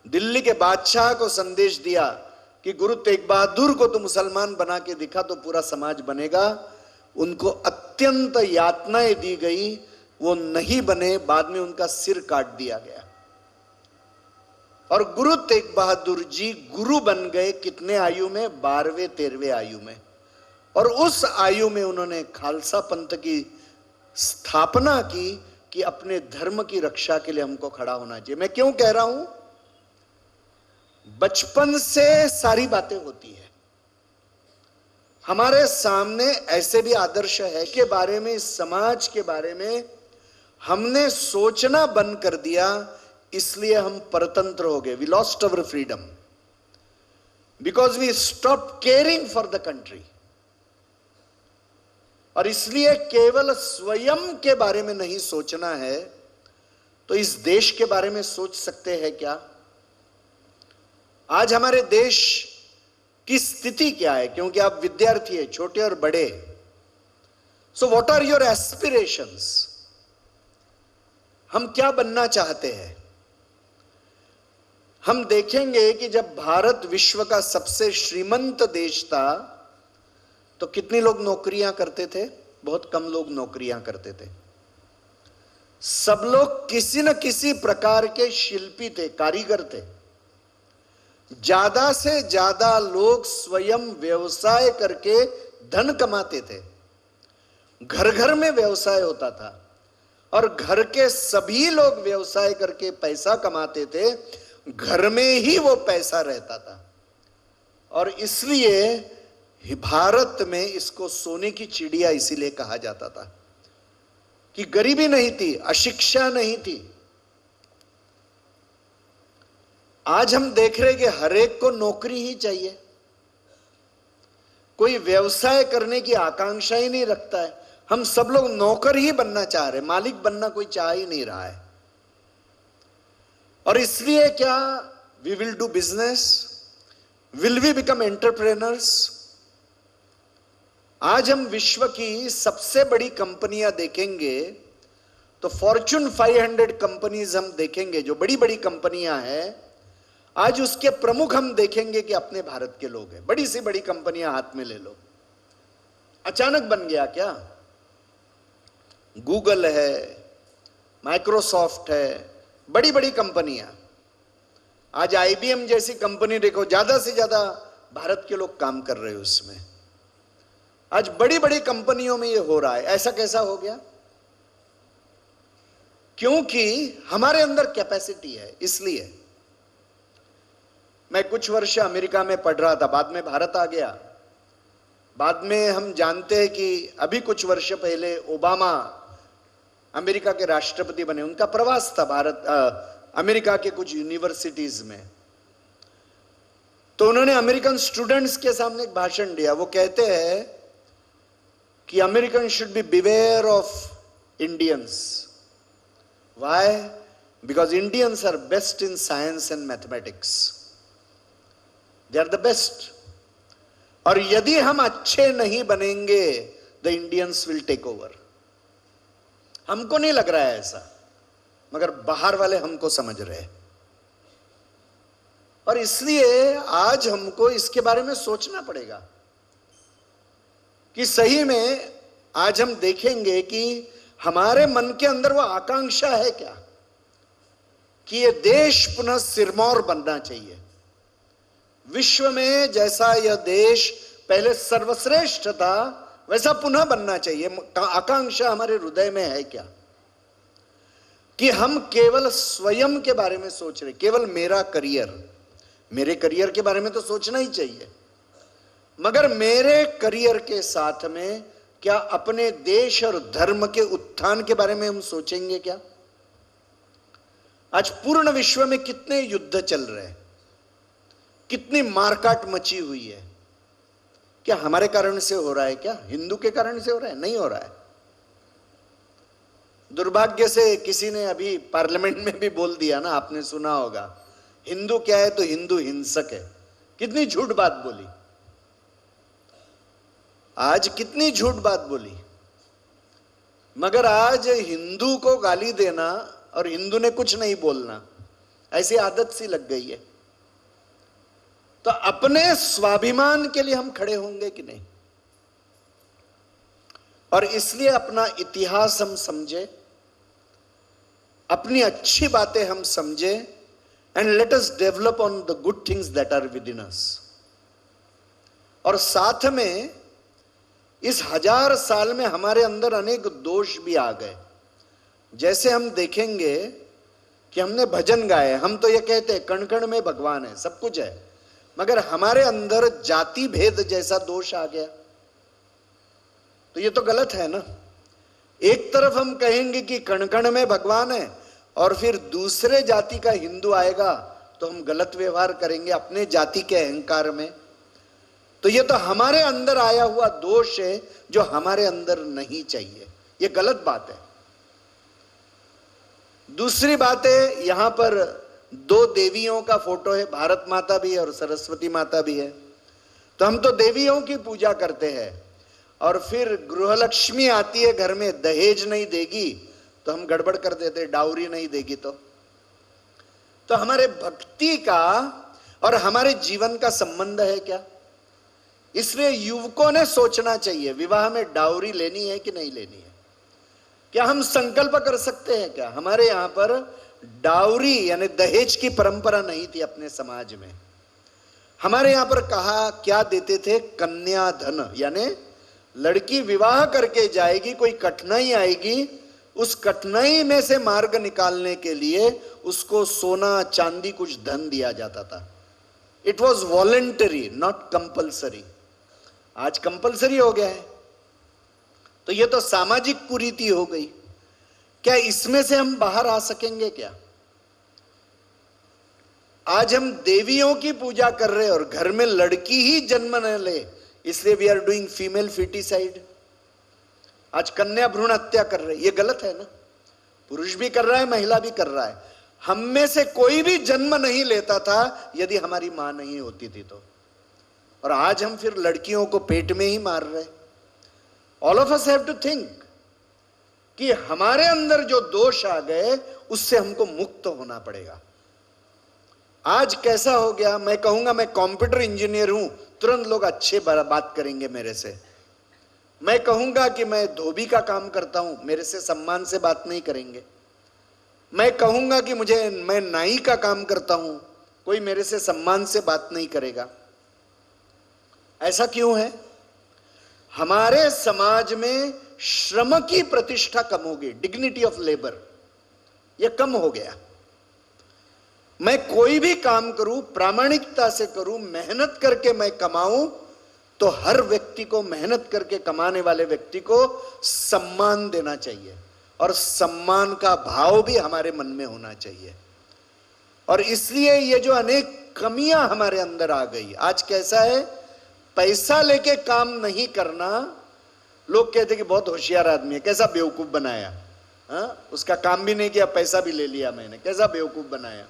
दिल्ली के बादशाह को संदेश दिया कि गुरु तेग बहादुर को तो मुसलमान बना के दिखा तो पूरा समाज बनेगा। उनको अत्यंत यातनाएं दी गई, वो नहीं बने, बाद में उनका सिर काट दिया गया। और गुरु तेग बहादुर जी गुरु बन गए कितने आयु में? 12वें-13वें आयु में। और उस आयु में उन्होंने खालसा पंथ की स्थापना की कि अपने धर्म की रक्षा के लिए हमको खड़ा होना चाहिए। मैं क्यों कह रहा हूं? बचपन से सारी बातें होती है। हमारे सामने ऐसे भी आदर्श है के बारे में, इस समाज के बारे में हमने सोचना बंद कर दिया, इसलिए हम परतंत्र हो गए। We lost our freedom because we stop caring for the country. और इसलिए केवल स्वयं के बारे में नहीं सोचना है, तो इस देश के बारे में सोच सकते हैं क्या? आज हमारे देश की स्थिति क्या है? क्योंकि आप विद्यार्थी है, छोटे और बड़े। So what are your aspirations? हम क्या बनना चाहते हैं? हम देखेंगे कि जब भारत विश्व का सबसे श्रीमंत देश था तो कितने लोग नौकरियां करते थे? बहुत कम लोग नौकरियां करते थे। सब लोग किसी न किसी प्रकार के शिल्पी थे, कारीगर थे। ज्यादा से ज्यादा लोग स्वयं व्यवसाय करके धन कमाते थे। घर घर में व्यवसाय होता था और घर के सभी लोग व्यवसाय करके पैसा कमाते थे। घर में ही वो पैसा रहता था। और इसलिए भारत में इसको सोने की चिड़िया इसीलिए कहा जाता था कि गरीबी नहीं थी, अशिक्षा नहीं थी। आज हम देख रहे कि हर एक को नौकरी ही चाहिए, कोई व्यवसाय करने की आकांक्षा ही नहीं रखता है। हम सब लोग नौकर ही बनना चाह रहे, मालिक बनना कोई चाह ही नहीं रहा है। और इसलिए क्या we will do business, will we become entrepreneurs? आज हम विश्व की सबसे बड़ी कंपनियां देखेंगे तो फॉर्च्यून 500 कंपनीज हम देखेंगे, जो बड़ी बड़ी कंपनियां हैं, आज उसके प्रमुख हम देखेंगे कि अपने भारत के लोग हैं। बड़ी सी बड़ी कंपनियां हाथ में ले लो, अचानक बन गया क्या? गूगल है, माइक्रोसॉफ्ट है, बड़ी बड़ी कंपनियां। आज IBM जैसी कंपनी देखो, ज्यादा से ज्यादा भारत के लोग काम कर रहे हैं उसमें। आज बड़ी बड़ी कंपनियों में ये हो रहा है। ऐसा कैसा हो गया? क्योंकि हमारे अंदर कैपेसिटी है। इसलिए मैं कुछ वर्ष अमेरिका में पढ़ रहा था, बाद में भारत आ गया। बाद में हम जानते हैं कि अभी कुछ वर्ष पहले ओबामा अमेरिका के राष्ट्रपति बने, उनका प्रवास था अमेरिका के कुछ यूनिवर्सिटीज में। तो उन्होंने अमेरिकन स्टूडेंट्स के सामने एक भाषण दिया। वो कहते हैं कि American should be beware of Indians. Why? Because Indians are best in science and mathematics, they are the best. और यदि हम अच्छे नहीं बनेंगे, the Indians will take over. हमको नहीं लग रहा है ऐसा, मगर बाहर वाले हमको समझ रहे हैं। और इसलिए आज हमको इसके बारे में सोचना पड़ेगा कि सही में आज हम देखेंगे कि हमारे मन के अंदर वो आकांक्षा है क्या कि ये देश पुनः सिरमौर बनना चाहिए। विश्व में जैसा यह देश पहले सर्वश्रेष्ठ था, वैसा पुनः बनना चाहिए। आकांक्षा हमारे हृदय में है क्या कि हम केवल स्वयं के बारे में सोच रहे, केवल मेरा करियर, मेरे करियर के बारे में तो सोचना ही चाहिए, मगर मेरे करियर के साथ में क्या अपने देश और धर्म के उत्थान के बारे में हम सोचेंगे क्या? आज पूर्ण विश्व में कितने युद्ध चल रहे हैं, कितनी मारकाट मची हुई है। क्या हमारे कारण से हो रहा है? क्या हिंदू के कारण से हो रहा है? नहीं हो रहा है। दुर्भाग्य से किसी ने अभी पार्लियामेंट में भी बोल दिया ना, आपने सुना होगा, हिंदू क्या है तो हिंदू हिंसक है। कितनी झूठ बात बोली, आज कितनी झूठ बात बोली। मगर आज हिंदू को गाली देना और हिंदू ने कुछ नहीं बोलना, ऐसी आदत सी लग गई है। तो अपने स्वाभिमान के लिए हम खड़े होंगे कि नहीं? और इसलिए अपना इतिहास हम समझे, अपनी अच्छी बातें हम समझे, and let us develop on the good things that are within us. और साथ में इस 1000 साल में हमारे अंदर अनेक दोष भी आ गए। जैसे हम देखेंगे कि हमने भजन गाए, हम तो ये कहते हैं कण कण में भगवान है, सब कुछ है, मगर हमारे अंदर जाति भेद जैसा दोष आ गया। तो ये तो गलत है ना। एक तरफ हम कहेंगे कि कण कण में भगवान है, और फिर दूसरे जाति का हिंदू आएगा तो हम गलत व्यवहार करेंगे अपने जाति के अहंकार में। तो ये तो हमारे अंदर आया हुआ दोष है जो हमारे अंदर नहीं चाहिए। ये गलत बात है। दूसरी बात है, यहां पर 2 देवियों का फोटो है, भारत माता भी है और सरस्वती माता भी है। तो हम तो देवियों की पूजा करते हैं, और फिर गृहलक्ष्मी आती है घर में, दहेज नहीं देगी तो हम गड़बड़ कर देते, डाउरी नहीं देगी तो हमारे भक्ति का और हमारे जीवन का संबंध है क्या? इसलिए युवकों ने सोचना चाहिए, विवाह में डाउरी लेनी है कि नहीं लेनी है? क्या हम संकल्प कर सकते हैं क्या? हमारे यहां पर डाउरी यानी दहेज की परंपरा नहीं थी अपने समाज में। हमारे यहां पर कहा क्या देते थे? कन्याधन, यानी लड़की विवाह करके जाएगी, कोई कठिनाई आएगी, उस कठिनाई में से मार्ग निकालने के लिए उसको सोना चांदी कुछ धन दिया जाता था। It was voluntary, not compulsory. आज कंपल्सरी हो गया है। तो ये तो सामाजिक कुरीति हो गई। क्या इसमें से हम बाहर आ सकेंगे क्या? आज हम देवियों की पूजा कर रहे हैं और घर में लड़की ही जन्म न ले, इसलिए we are doing female foeticide. आज कन्या भ्रूण हत्या कर रहे, ये गलत है ना। पुरुष भी कर रहा है, महिला भी कर रहा है। हम में से कोई भी जन्म नहीं लेता था यदि हमारी मां नहीं होती थी तो। और आज हम फिर लड़कियों को पेट में ही मार रहे। All of us have to think कि हमारे अंदर जो दोष आ गए उससे हमको मुक्त होना पड़ेगा। आज कैसा हो गया, मैं कहूंगा मैं कंप्यूटर इंजीनियर हूं, तुरंत लोग अच्छे बात करेंगे मेरे से। मैं कहूंगा कि मैं धोबी का काम करता हूं, मेरे से सम्मान से बात नहीं करेंगे। मैं कहूंगा कि मैं नाई का काम करता हूं, कोई मेरे से सम्मान से बात नहीं करेगा। ऐसा क्यों है? हमारे समाज में श्रम की प्रतिष्ठा कम हो गई, डिग्निटी ऑफ लेबर यह कम हो गया। मैं कोई भी काम करूं, प्रामाणिकता से करूं, मेहनत करके मैं कमाऊं, तो हर व्यक्ति को, मेहनत करके कमाने वाले व्यक्ति को सम्मान देना चाहिए और सम्मान का भाव भी हमारे मन में होना चाहिए। और इसलिए ये जो अनेक कमियां हमारे अंदर आ गई, आज कैसा है, पैसा लेके काम नहीं करना। लोग कहते कि बहुत होशियार आदमी है, कैसा बेवकूफ बनाया, उसका काम भी नहीं किया, पैसा भी ले लिया मैंने, कैसा बेवकूफ बनाया।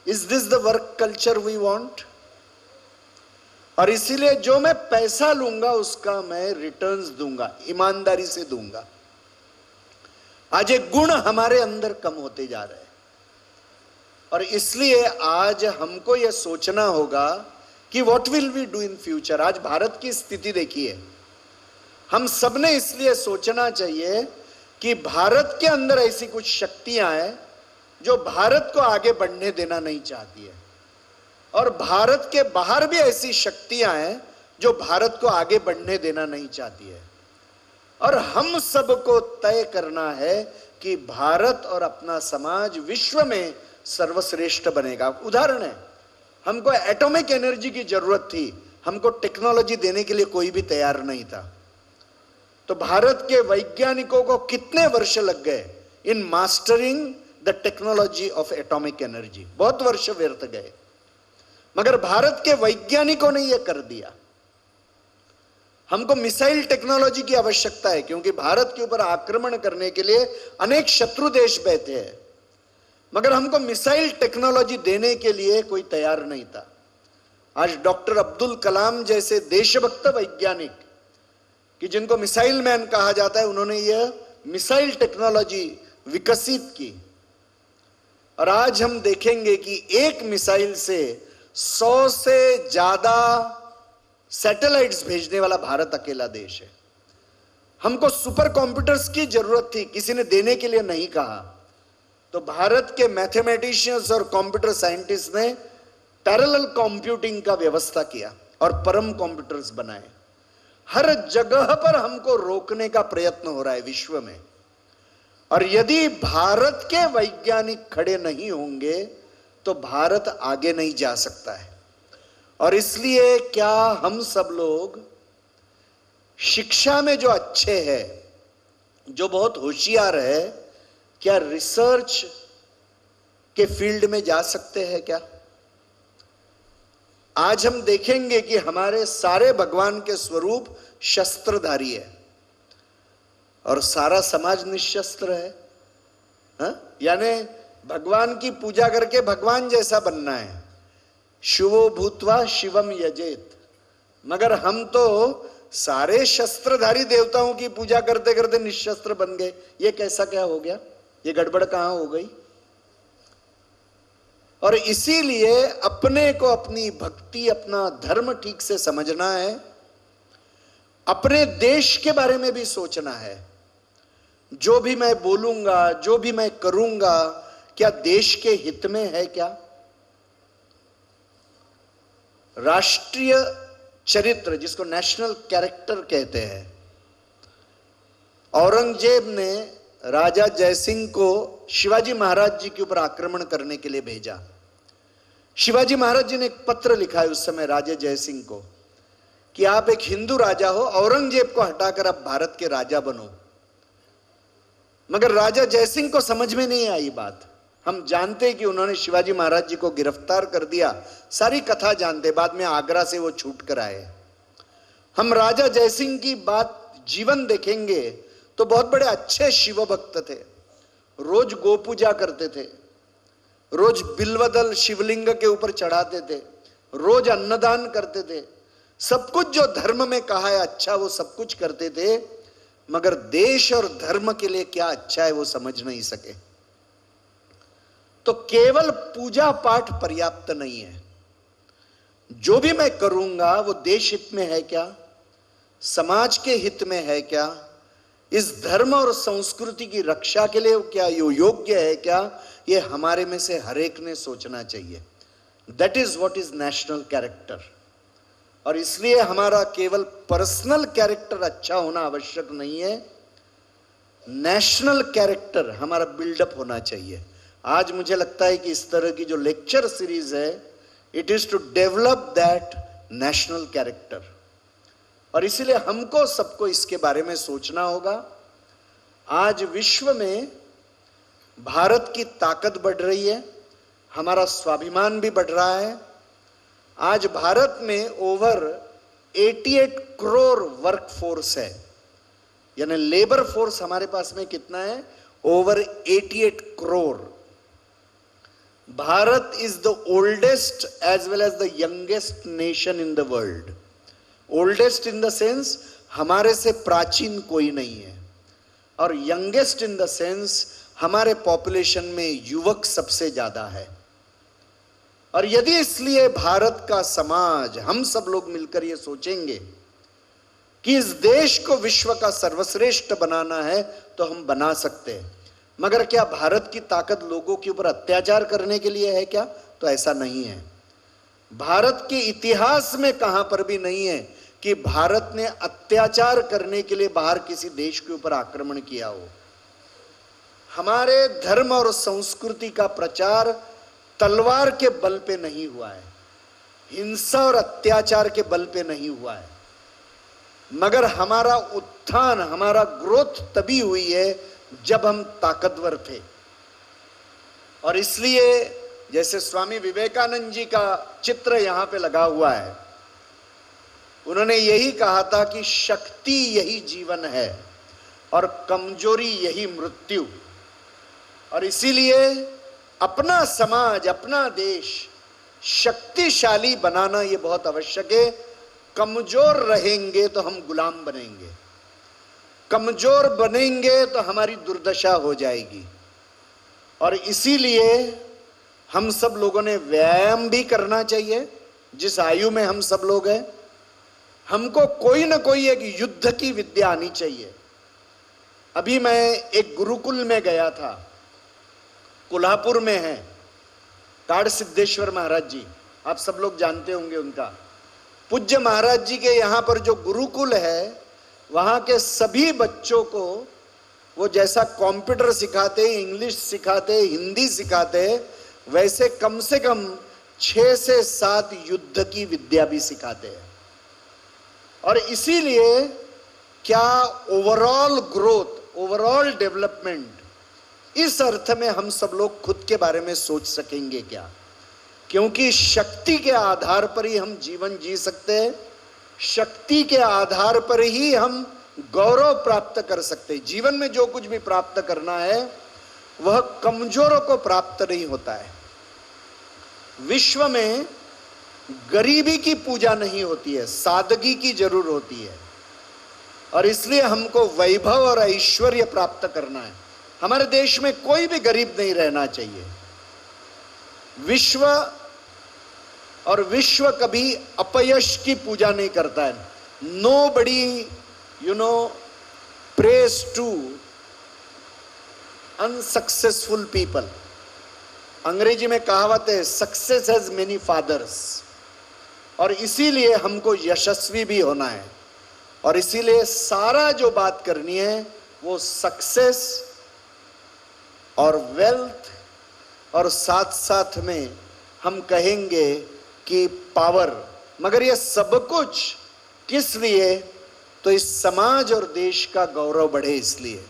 Is this the work culture we want? और इसीलिए जो मैं पैसा लूंगा उसका मैं रिटर्न्स दूंगा, ईमानदारी से दूंगा। आज एक गुण हमारे अंदर कम होते जा रहे हैं और इसलिए आज हमको यह सोचना होगा कि what will we do in future. आज भारत की स्थिति देखिए, हम सबने इसलिए सोचना चाहिए कि भारत के अंदर ऐसी कुछ शक्तियां हैं जो भारत को आगे बढ़ने देना नहीं चाहती है और भारत के बाहर भी ऐसी शक्तियां हैं जो भारत को आगे बढ़ने देना नहीं चाहती है। और हम सबको तय करना है कि भारत और अपना समाज विश्व में सर्वश्रेष्ठ बनेगा। उदाहरण है, हमको एटॉमिक एनर्जी की जरूरत थी, हमको टेक्नोलॉजी देने के लिए कोई भी तैयार नहीं था। तो भारत के वैज्ञानिकों को कितने वर्ष लग गए in mastering the technology of atomic energy, बहुत वर्ष व्यर्थ गए, मगर भारत के वैज्ञानिकों ने यह कर दिया। हमको मिसाइल टेक्नोलॉजी की आवश्यकता है क्योंकि भारत के ऊपर आक्रमण करने के लिए अनेक शत्रु देश बैठे हैं, मगर हमको मिसाइल टेक्नोलॉजी देने के लिए कोई तैयार नहीं था। आज डॉक्टर अब्दुल कलाम जैसे देशभक्त वैज्ञानिक, कि जिनको मिसाइल मैन कहा जाता है, उन्होंने यह मिसाइल टेक्नोलॉजी विकसित की और आज हम देखेंगे कि एक मिसाइल से 100 से ज्यादा सैटेलाइट्स भेजने वाला भारत अकेला देश है। हमको सुपर कंप्यूटर्स की जरूरत थी, किसी ने देने के लिए नहीं कहा, तो भारत के मैथमेटिशियंस और कंप्यूटर साइंटिस्ट ने पैरेलल कंप्यूटिंग का व्यवस्था किया और परम कंप्यूटर्स बनाए। हर जगह पर हमको रोकने का प्रयत्न हो रहा है विश्व में, और यदि भारत के वैज्ञानिक खड़े नहीं होंगे तो भारत आगे नहीं जा सकता है। और इसलिए क्या हम सब लोग शिक्षा में जो अच्छे हैं, जो बहुत होशियार है, क्या रिसर्च के फील्ड में जा सकते हैं क्या? आज हम देखेंगे कि हमारे सारे भगवान के स्वरूप शस्त्रधारी है और सारा समाज निशस्त्र है। यानी भगवान की पूजा करके भगवान जैसा बनना है, शिवो भूत्वा शिवम यजेत। मगर हम तो सारे शस्त्रधारी देवताओं की पूजा करते करते निशस्त्र बन गए। ये कैसा क्या हो गया? ये गड़बड़ कहां हो गई? और इसीलिए अपने को, अपनी भक्ति, अपना धर्म ठीक से समझना है, अपने देश के बारे में भी सोचना है। जो भी मैं बोलूंगा, जो भी मैं करूंगा, क्या देश के हित में है? क्या राष्ट्रीय चरित्र, जिसको नेशनल कैरेक्टर कहते हैं, औरंगजेब ने राजा जयसिंह को शिवाजी महाराज जी के ऊपर आक्रमण करने के लिए भेजा। शिवाजी महाराज जी ने एक पत्र लिखा है उस समय राजा जयसिंह को कि आप एक हिंदू राजा हो, औरंगजेब को हटाकर आप भारत के राजा बनो। मगर राजा जयसिंह को समझ में नहीं आई बात। हम जानते कि उन्होंने शिवाजी महाराज जी को गिरफ्तार कर दिया, सारी कथा जानते, बाद में आगरा से वो छूट कर आए। हम राजा जयसिंह की बात, जीवन देखेंगे तो बहुत बड़े अच्छे शिव भक्त थे, रोज गो पूजा करते थे, रोज बिल्वदल शिवलिंग के ऊपर चढ़ाते थे, रोज अन्नदान करते थे, सब कुछ जो धर्म में कहा है अच्छा वो सब कुछ करते थे, मगर देश और धर्म के लिए क्या अच्छा है वो समझ नहीं सके। तो केवल पूजा पाठ पर्याप्त नहीं है। जो भी मैं करूंगा वो देश हित में है क्या, समाज के हित में है क्या, इस धर्म और संस्कृति की रक्षा के लिए क्या यो योग्य है क्या, ये हमारे में से हर एक ने सोचना चाहिए। That is what is national character. और इसलिए हमारा केवल पर्सनल कैरेक्टर अच्छा होना आवश्यक नहीं है, नेशनल कैरेक्टर हमारा बिल्डअप होना चाहिए। आज मुझे लगता है कि इस तरह की जो लेक्चर सीरीज है, it is to develop that national character. और इसीलिए हमको सबको इसके बारे में सोचना होगा। आज विश्व में भारत की ताकत बढ़ रही है, हमारा स्वाभिमान भी बढ़ रहा है। आज भारत में ओवर 88 करोड़ वर्क फोर्स है, यानी लेबर फोर्स हमारे पास में कितना है, over 88 crore. Bharat is the oldest as well as the youngest nation in the world. Oldest in the sense हमारे से प्राचीन कोई नहीं है, और यंगेस्ट इन द सेंस हमारे पॉपुलेशन में युवक सबसे ज्यादा है। और यदि इसलिए भारत का समाज, हम सब लोग मिलकर ये सोचेंगे कि इस देश को विश्व का सर्वश्रेष्ठ बनाना है, तो हम बना सकते हैं। मगर क्या भारत की ताकत लोगों के ऊपर अत्याचार करने के लिए है क्या? तो ऐसा नहीं है। भारत के इतिहास में कहां पर भी नहीं है कि भारत ने अत्याचार करने के लिए बाहर किसी देश के ऊपर आक्रमण किया हो। हमारे धर्म और संस्कृति का प्रचार तलवार के बल पे नहीं हुआ है, हिंसा और अत्याचार के बल पे नहीं हुआ है, मगर हमारा उत्थान, हमारा ग्रोथ तभी हुई है जब हम ताकतवर थे। और इसलिए जैसे स्वामी विवेकानंद जी का चित्र यहां पे लगा हुआ है, उन्होंने यही कहा था कि शक्ति यही जीवन है और कमजोरी यही मृत्यु। और इसीलिए अपना समाज, अपना देश शक्तिशाली बनाना यह बहुत आवश्यक है। कमजोर रहेंगे तो हम गुलाम बनेंगे, कमजोर बनेंगे तो हमारी दुर्दशा हो जाएगी। और इसीलिए हम सब लोगों ने व्यायाम भी करना चाहिए। जिस आयु में हम सब लोग हैं, हमको कोई ना कोई एक युद्ध की विद्या आनी चाहिए। अभी मैं एक गुरुकुल में गया था, कोल्हापुर में है, काड़ सिद्धेश्वर महाराज जी, आप सब लोग जानते होंगे उनका। पूज्य महाराज जी के यहाँ पर जो गुरुकुल है, वहाँ के सभी बच्चों को वो जैसा कंप्यूटर सिखाते, इंग्लिश सिखाते, हिंदी सिखाते, वैसे कम से कम 6 से 7 युद्ध की विद्या भी सिखाते हैं। और इसीलिए क्या ओवरऑल ग्रोथ, ओवरऑल डेवलपमेंट, इस अर्थ में हम सब लोग खुद के बारे में सोच सकेंगे क्या? क्योंकि शक्ति के आधार पर ही हम जीवन जी सकते हैं, शक्ति के आधार पर ही हम गौरव प्राप्त कर सकते हैं। जीवन में जो कुछ भी प्राप्त करना है वह कमजोरों को प्राप्त नहीं होता है। विश्व में गरीबी की पूजा नहीं होती है, सादगी की जरूर होती है। और इसलिए हमको वैभव और ऐश्वर्य प्राप्त करना है। हमारे देश में कोई भी गरीब नहीं रहना चाहिए। विश्व और विश्व कभी अपयश की पूजा नहीं करता है। Nobody, prays to unsuccessful people. अंग्रेजी में कहावत है, सक्सेस हैज मेनी फादर्स। और इसीलिए हमको यशस्वी भी होना है। और इसीलिए सारा जो बात करनी है वो सक्सेस और वेल्थ, और साथ साथ में हम कहेंगे कि पावर। मगर ये सब कुछ किस लिए? तो इस समाज और देश का गौरव बढ़े इसलिए।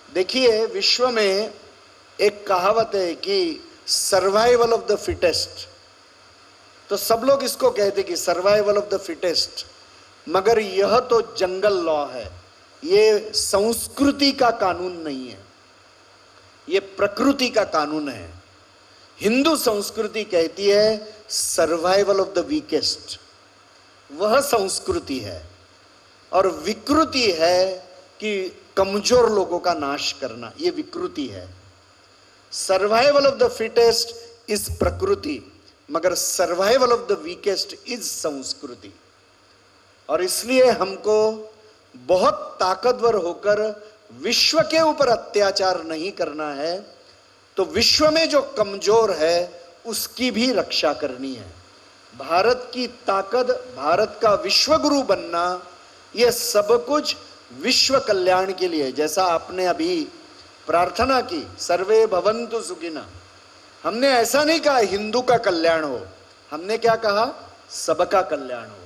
देखिए, विश्व में एक कहावत है कि सर्वाइवल ऑफ द फिटेस्ट। तो सब लोग इसको कहते कि सर्वाइवल ऑफ द फिटेस्ट, मगर यह तो जंगल लॉ है, ये संस्कृति का कानून नहीं है, ये प्रकृति का कानून है। हिंदू संस्कृति कहती है सर्वाइवल ऑफ द वीकेस्ट, वह संस्कृति है, और विकृति है कि कमजोर लोगों का नाश करना, ये विकृति है। Survival of the fittest is प्रकृति, मगर survival of the weakest is संस्कृति। और इसलिए हमको बहुत ताकतवर होकर विश्व के ऊपर अत्याचार नहीं करना है, तो विश्व में जो कमजोर है उसकी भी रक्षा करनी है। भारत की ताकत, भारत का विश्व गुरु बनना, यह सब कुछ विश्व कल्याण के लिए। जैसा आपने अभी प्रार्थना की, सर्वे भवन्तु सुखिनः, हमने ऐसा नहीं कहा हिंदू का कल्याण हो, हमने क्या कहा, सबका कल्याण हो।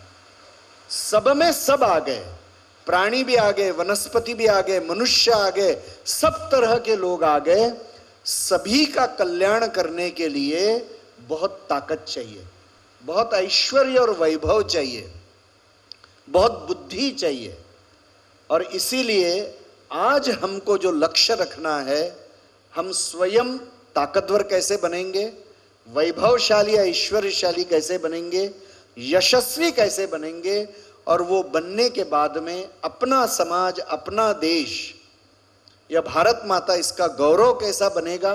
सब में सब आ गए, प्राणी भी आ गए, वनस्पति भी आ गए, मनुष्य आ गए, सब तरह के लोग आ गए। सभी का कल्याण करने के लिए बहुत ताकत चाहिए, बहुत ऐश्वर्य और वैभव चाहिए, बहुत बुद्धि चाहिए। और इसीलिए आज हमको जो लक्ष्य रखना है, हम स्वयं ताकतवर कैसे बनेंगे, वैभवशाली ऐश्वर्यशाली कैसे बनेंगे, यशस्वी कैसे बनेंगे, और वो बनने के बाद में अपना समाज, अपना देश, यह भारत माता, इसका गौरव कैसा बनेगा।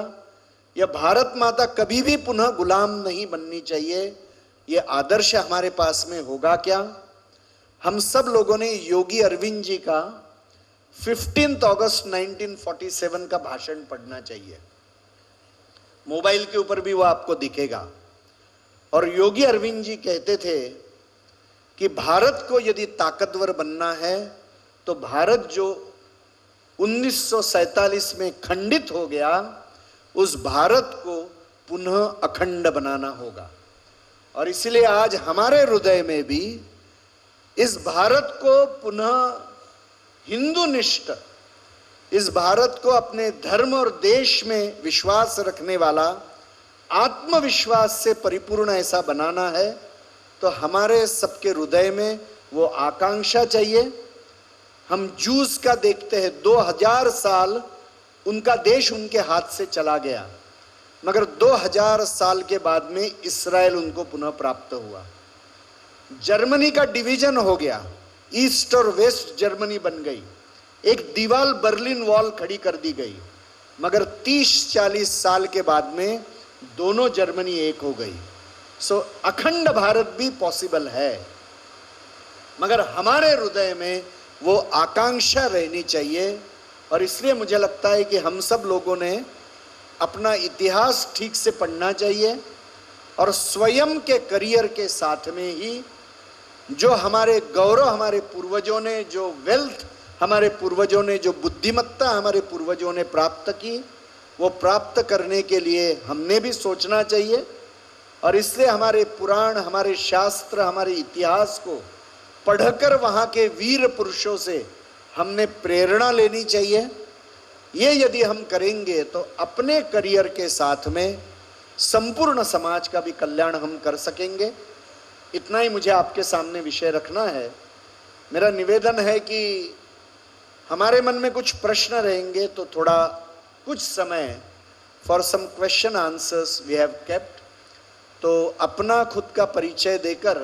यह भारत माता कभी भी पुनः गुलाम नहीं बननी चाहिए, यह आदर्श हमारे पास में होगा क्या। हम सब लोगों ने योगी अरविंद जी का 15 अगस्त 1947 का भाषण पढ़ना चाहिए, मोबाइल के ऊपर भी वो आपको दिखेगा। और योगी अरविंद जी कहते थे कि भारत को यदि ताकतवर बनना है तो भारत जो 1947 में खंडित हो गया, उस भारत को पुनः अखंड बनाना होगा। और इसलिए आज हमारे हृदय में भी इस भारत को पुनः हिंदूनिष्ठ, इस भारत को अपने धर्म और देश में विश्वास रखने वाला, आत्मविश्वास से परिपूर्ण ऐसा बनाना है। तो हमारे सबके हृदय में वो आकांक्षा चाहिए। हम जूस का देखते हैं, 2000 साल उनका देश उनके हाथ से चला गया, मगर 2000 साल के बाद में इस्राएल उनको पुनः प्राप्त हुआ। जर्मनी का डिवीजन हो गया, ईस्ट और वेस्ट जर्मनी बन गई, एक दीवार बर्लिन वॉल खड़ी कर दी गई, मगर 30-40 साल के बाद में दोनों जर्मनी एक हो गई। सो अखंड भारत भी पॉसिबल है, मगर हमारे हृदय में वो आकांक्षा रहनी चाहिए। और इसलिए मुझे लगता है कि हम सब लोगों ने अपना इतिहास ठीक से पढ़ना चाहिए, और स्वयं के करियर के साथ में ही जो हमारे गौरव, हमारे पूर्वजों ने जो वेल्थ, हमारे पूर्वजों ने जो बुद्धिमत्ता हमारे पूर्वजों ने प्राप्त की, वो प्राप्त करने के लिए हमने भी सोचना चाहिए। और इसलिए हमारे पुराण, हमारे शास्त्र, हमारे इतिहास को पढ़कर वहाँ के वीर पुरुषों से हमने प्रेरणा लेनी चाहिए। ये यदि हम करेंगे तो अपने करियर के साथ में संपूर्ण समाज का भी कल्याण हम कर सकेंगे। इतना ही मुझे आपके सामने विषय रखना है। मेरा निवेदन है कि हमारे मन में कुछ प्रश्न रहेंगे तो थोड़ा कुछ समय for some question answers we have kept. तो अपना खुद का परिचय देकर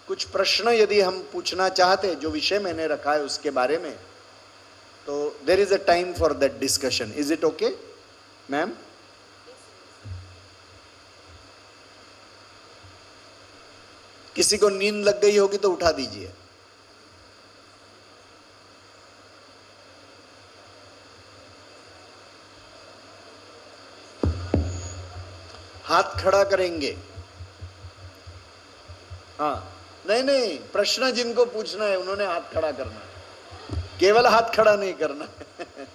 कुछ प्रश्न यदि हम पूछना चाहते, जो विषय मैंने रखा है उसके बारे में, तो there is a time for that discussion. Is it okay ma'am? किसी को नींद लग गई होगी तो उठा दीजिए। हाथ खड़ा करेंगे। हाँ, नहीं, प्रश्न जिनको पूछना है उन्होंने हाथ खड़ा करना है, केवल हाथ खड़ा नहीं करना है।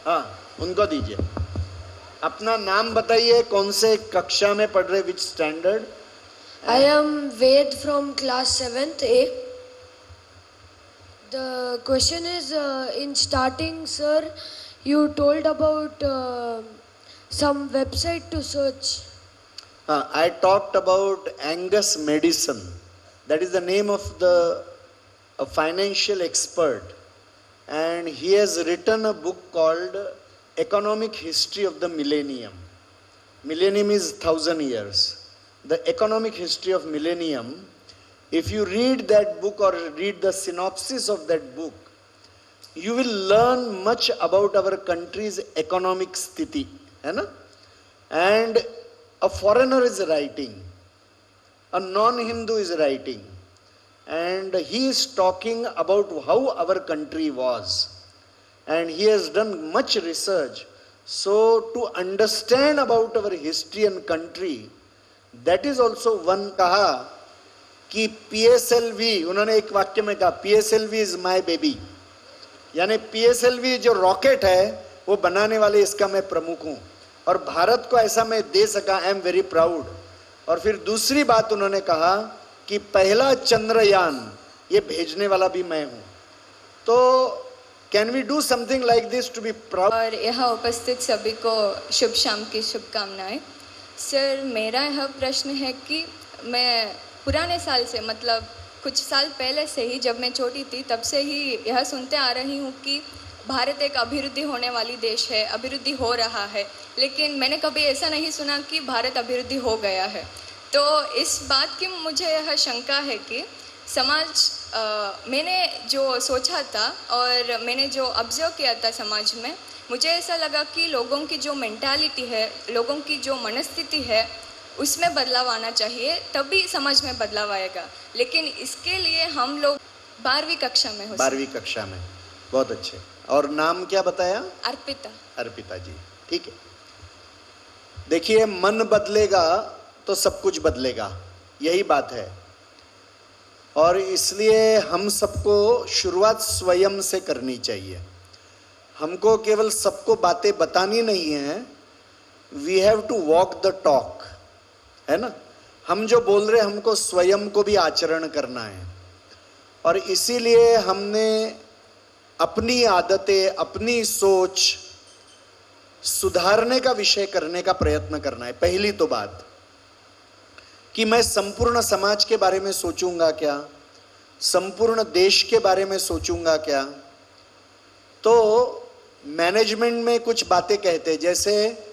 हाँ, उनको दीजिए। अपना नाम बताइए, कौन से कक्षा में पढ़ रहे, विच standard? I am Ved from class 7th A. The question is, in starting, sir, you told about some website to search. I talked about Angus Medicine. That is the name of a financial expert, and he has written a book called Economic History of the Millennium. Millennium is 1,000 years. The economic history of millennium, if you read that book or read the synopsis of that book, you will learn much about our country's economic sthiti, है ना? And a foreigner is writing, a non-Hindu is writing, and he is talking about how our country was, and he has done much research. So to understand about our history and country, that is also one. कहा कि PSLV, उन्होंने एक वाक्य में कहा PSLV is my baby, यानी PSLV जो rocket है वो बनाने वाले इसका मैं प्रमुख हूं और भारत को ऐसा मैं दे सका, आई एम वेरी प्राउड. और फिर दूसरी बात उन्होंने कहा कि पहला चंद्रयान ये भेजने वाला भी मैं हूं. तो can we do something like this to be proud. और यहाँ उपस्थित सभी को शुभ शाम की शुभकामनाएं. सर, मेरा यह प्रश्न है कि मैं पुराने साल से, मतलब कुछ साल पहले से ही, जब मैं छोटी थी तब से ही यह सुनते आ रही हूँ कि भारत एक अभिवृद्धि होने वाली देश है, अभिवृद्धि हो रहा है, लेकिन मैंने कभी ऐसा नहीं सुना कि भारत अभिवृद्धि हो गया है. तो इस बात की मुझे यह शंका है कि समाज, मैंने जो सोचा था और मैंने जो ऑब्जर्व किया था समाज में, मुझे ऐसा लगा कि लोगों की जो मेंटालिटी है, लोगों की जो मनस्थिति है, उसमें बदलाव आना चाहिए, तभी समाज में बदलाव आएगा. लेकिन इसके लिए हम लोग 12वीं कक्षा में हो. 12वीं कक्षा में, बहुत अच्छे. और नाम क्या बताया? अर्पिता. अर्पिता जी, ठीक है. देखिए, मन बदलेगा तो सब कुछ बदलेगा, यही बात है. और इसलिए हम सबको शुरुआत स्वयं से करनी चाहिए. हमको केवल सबको बातें बतानी नहीं है, we have to walk the talk, है ना. हम जो बोल रहे हमको स्वयं को भी आचरण करना है. और इसीलिए हमने अपनी आदतें, अपनी सोच सुधारने का विषय करने का प्रयत्न करना है. पहली तो बात कि मैं संपूर्ण समाज के बारे में सोचूंगा क्या, संपूर्ण देश के बारे में सोचूंगा क्या. तो मैनेजमेंट में कुछ बातें कहते हैं, जैसे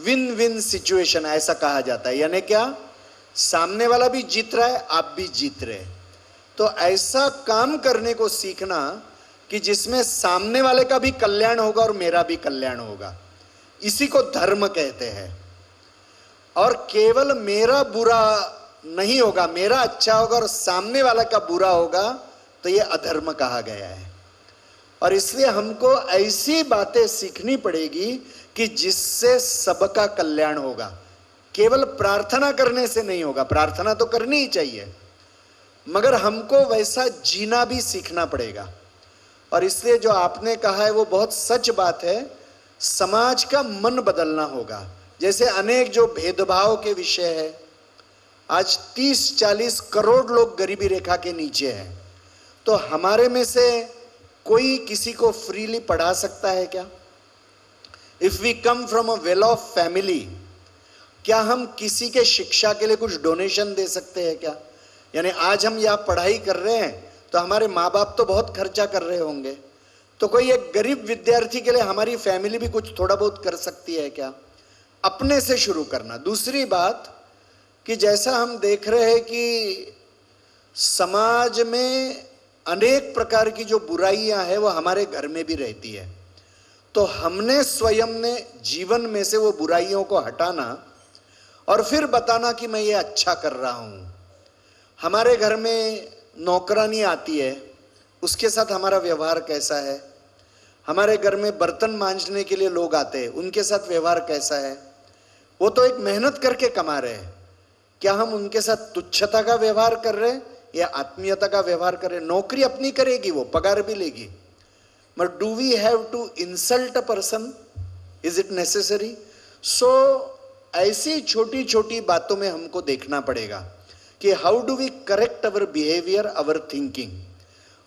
विन विन सिचुएशन ऐसा कहा जाता है, यानी क्या, सामने वाला भी जीत रहा है, आप भी जीत रहे. तो ऐसा काम करने को सीखना कि जिसमें सामने वाले का भी कल्याण होगा और मेरा भी कल्याण होगा, इसी को धर्म कहते हैं. और केवल मेरा बुरा नहीं होगा, मेरा अच्छा होगा और सामने वाला का बुरा होगा, तो ये अधर्म कहा गया है. और इसलिए हमको ऐसी बातें सीखनी पड़ेगी कि जिससे सबका कल्याण होगा. केवल प्रार्थना करने से नहीं होगा, प्रार्थना तो करनी ही चाहिए, मगर हमको वैसा जीना भी सीखना पड़ेगा. और इसलिए जो आपने कहा है वो बहुत सच बात है. समाज का मन बदलना होगा. जैसे अनेक जो भेदभाव के विषय है, आज 30-40 करोड़ लोग गरीबी रेखा के नीचे हैं. तो हमारे में से कोई किसी को फ्रीली पढ़ा सकता है क्या? If we come from a well off family, क्या हम किसी के शिक्षा के लिए कुछ डोनेशन दे सकते हैं क्या? यानी आज हम यहाँ पढ़ाई कर रहे हैं तो हमारे माँ बाप तो बहुत खर्चा कर रहे होंगे, तो कोई एक गरीब विद्यार्थी के लिए हमारी फैमिली भी कुछ थोड़ा बहुत कर सकती है क्या? अपने से शुरू करना. दूसरी बात कि जैसा हम देख रहे हैं कि समाज में अनेक प्रकार की जो बुराइयां हैं वो हमारे घर में भी रहती है, तो हमने स्वयं ने जीवन में से वो बुराइयों को हटाना और फिर बताना कि मैं ये अच्छा कर रहा हूं. हमारे घर में नौकरानी आती है, उसके साथ हमारा व्यवहार कैसा है? हमारे घर में बर्तन मांजने के लिए लोग आते हैं, उनके साथ व्यवहार कैसा है? वो तो एक मेहनत करके कमा रहे हैं, क्या हम उनके साथ तुच्छता का व्यवहार कर रहे हैं या आत्मीयता का व्यवहार कर रहे हैं? नौकरी अपनी करेगी, वो पगार भी लेगी, but do we have to insult a person? Is it necessary? So ऐसी छोटी छोटी बातों में हमको देखना पड़ेगा कि how do we correct our behaviour, our thinking.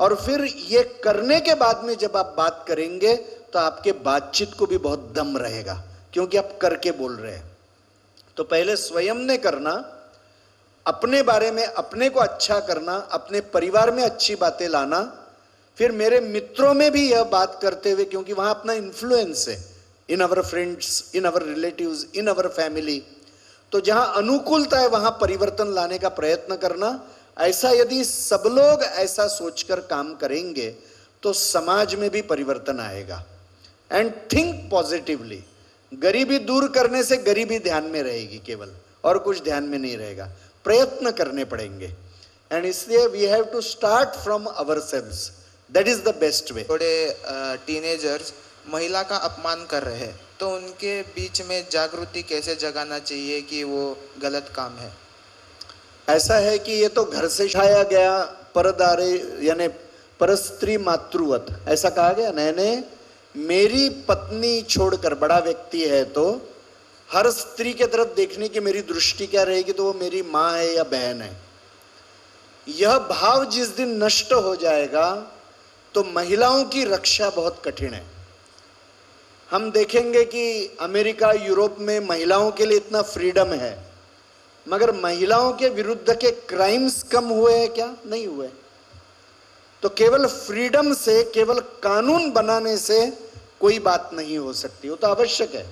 और फिर ये करने के बाद में जब आप बात करेंगे तो आपके बातचीत को भी बहुत दम रहेगा, क्योंकि आप करके बोल रहे हैं. तो पहले स्वयं ने करना, अपने बारे में अपने को अच्छा करना, अपने परिवार में अच्छी बातें लाना, फिर मेरे मित्रों में भी यह बात करते हुए, क्योंकि वहां अपना इन्फ्लुएंस है, in our friends, in our relatives, in our family, तो जहां अनुकूलता है वहां परिवर्तन लाने का प्रयत्न करना। ऐसा यदि सब लोग ऐसा सोचकर काम करेंगे तो समाज में भी परिवर्तन आएगा। And think positively. गरीबी दूर करने से गरीबी ध्यान में रहेगी केवल, और कुछ ध्यान में नहीं रहेगा। प्रयत्न करने पड़ेंगे, एंड इसलिए we have to start from ourselves, that is the best way. थोड़े टीनेजर्स महिला का अपमान कर रहे हैं, तो उनके बीच में जागृति कैसे जगाना चाहिए कि वो गलत काम है? ऐसा है कि ये तो घर से सिखाया गया, परदारे यानी परस्त्री मातृवत, ऐसा कहा गया। नैने मेरी पत्नी छोड़कर बड़ा व्यक्ति है तो हर स्त्री के तरफ देखने की मेरी दृष्टि क्या रहेगी, तो वो मेरी माँ है या बहन है। यह भाव जिस दिन नष्ट हो जाएगा तो महिलाओं की रक्षा बहुत कठिन है। हम देखेंगे कि अमेरिका, यूरोप में महिलाओं के लिए इतना फ्रीडम है, मगर महिलाओं के विरुद्ध के क्राइम्स कम हुए हैं क्या? नहीं हुए। तो केवल फ्रीडम से, केवल कानून बनाने से कोई बात नहीं हो सकती, वो तो आवश्यक है।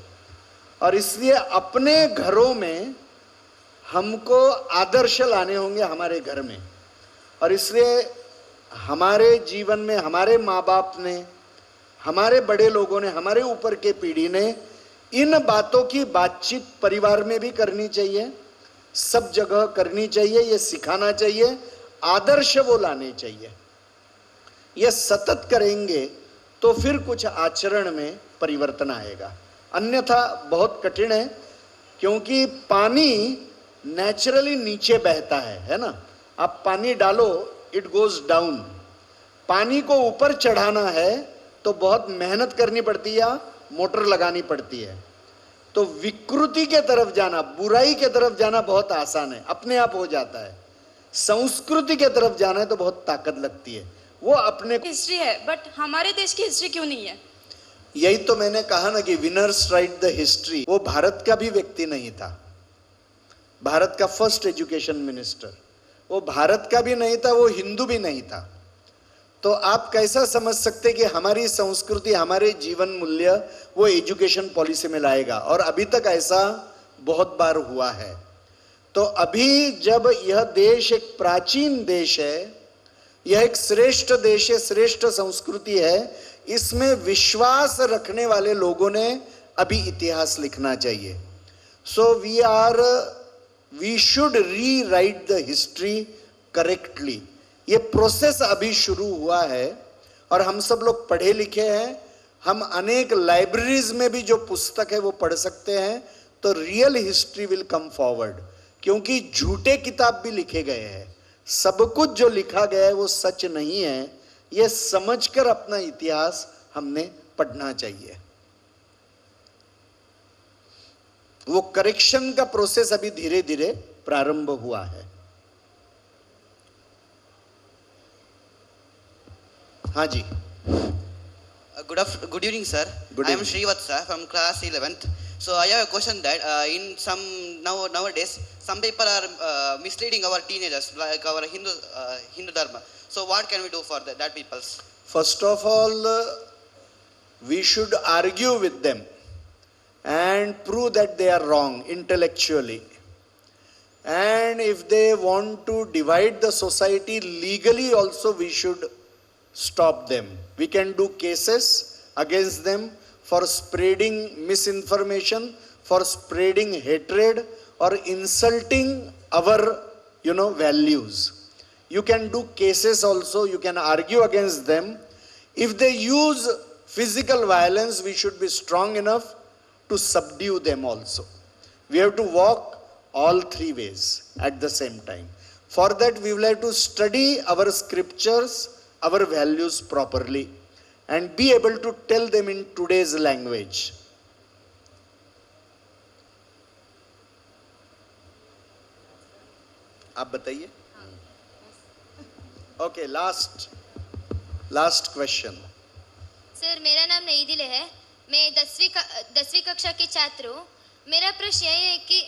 और इसलिए अपने घरों में हमको आदर्श लाने होंगे हमारे घर में, और इसलिए हमारे जीवन में हमारे माँ बाप ने, हमारे बड़े लोगों ने, हमारे ऊपर के पीढ़ी ने इन बातों की बातचीत परिवार में भी करनी चाहिए, सब जगह करनी चाहिए, ये सिखाना चाहिए, आदर्श वो लाने चाहिए। ये सतत करेंगे तो फिर कुछ आचरण में परिवर्तन आएगा, अन्यथा बहुत कठिन है। क्योंकि पानी नेचुरली नीचे बहता है ना। आप पानी डालो, इट गोज डाउन। पानी को ऊपर चढ़ाना है तो बहुत मेहनत करनी पड़ती है या मोटर लगानी पड़ती है। तो विकृति के तरफ जाना, बुराई के तरफ जाना बहुत आसान है, अपने आप हो जाता है। संस्कृति के तरफ जाना है तो बहुत ताकत लगती है, वो अपने। हिस्ट्री है, बट हमारे देश की हिस्ट्री क्यों नहीं है? यही तो मैंने कहा ना कि विनर्स राइट द हिस्ट्री। वो भारत का भी व्यक्ति नहीं था, भारत का फर्स्ट एजुकेशन मिनिस्टर, वो भारत का भी नहीं था, वो हिंदू भी नहीं था। तो आप कैसा समझ सकते कि हमारी संस्कृति, हमारे जीवन मूल्य वो एजुकेशन पॉलिसी में लाएगा? और अभी तक ऐसा बहुत बार हुआ है। तो अभी जब यह देश एक प्राचीन देश है, यह एक श्रेष्ठ देश है, श्रेष्ठ संस्कृति है, इसमें विश्वास रखने वाले लोगों ने अभी इतिहास लिखना चाहिए। So we should rewrite the history correctly. ये प्रोसेस अभी शुरू हुआ है, और हम सब लोग पढ़े लिखे हैं, हम अनेक लाइब्रेरीज में भी जो पुस्तक है वो पढ़ सकते हैं, तो real history will come forward. क्योंकि झूठे किताब भी लिखे गए हैं, सब कुछ जो लिखा गया है वो सच नहीं है, ये समझकर अपना इतिहास हमने पढ़ना चाहिए। वो करेक्शन का प्रोसेस अभी धीरे धीरे प्रारंभ हुआ है। हाँ जी। Good evening, sir. Good I am evening. Srivatsa from class 11th. So I have a question that in some nowadays some people are misleading our teenagers, like our Hindu dharma. So what can we do for that peoples? First of all, we should argue with them and prove that they are wrong intellectually. And if they want to divide the society legally also, we should stop them. We can do cases against them for spreading misinformation, for spreading hatred or insulting our values. You can do cases also, you can argue against them. If they use physical violence, we should be strong enough to subdue them also. We have to walk all three ways at the same time. For that, we will have to study our scriptures, our values properly, and be able to tell them in today's language. आप बताइए. Okay, last question. Sir, मेरा नाम नई दिल है, मैं 10वीं कक्षा की छात्र हूँ। मेरा प्रश्न यह है कि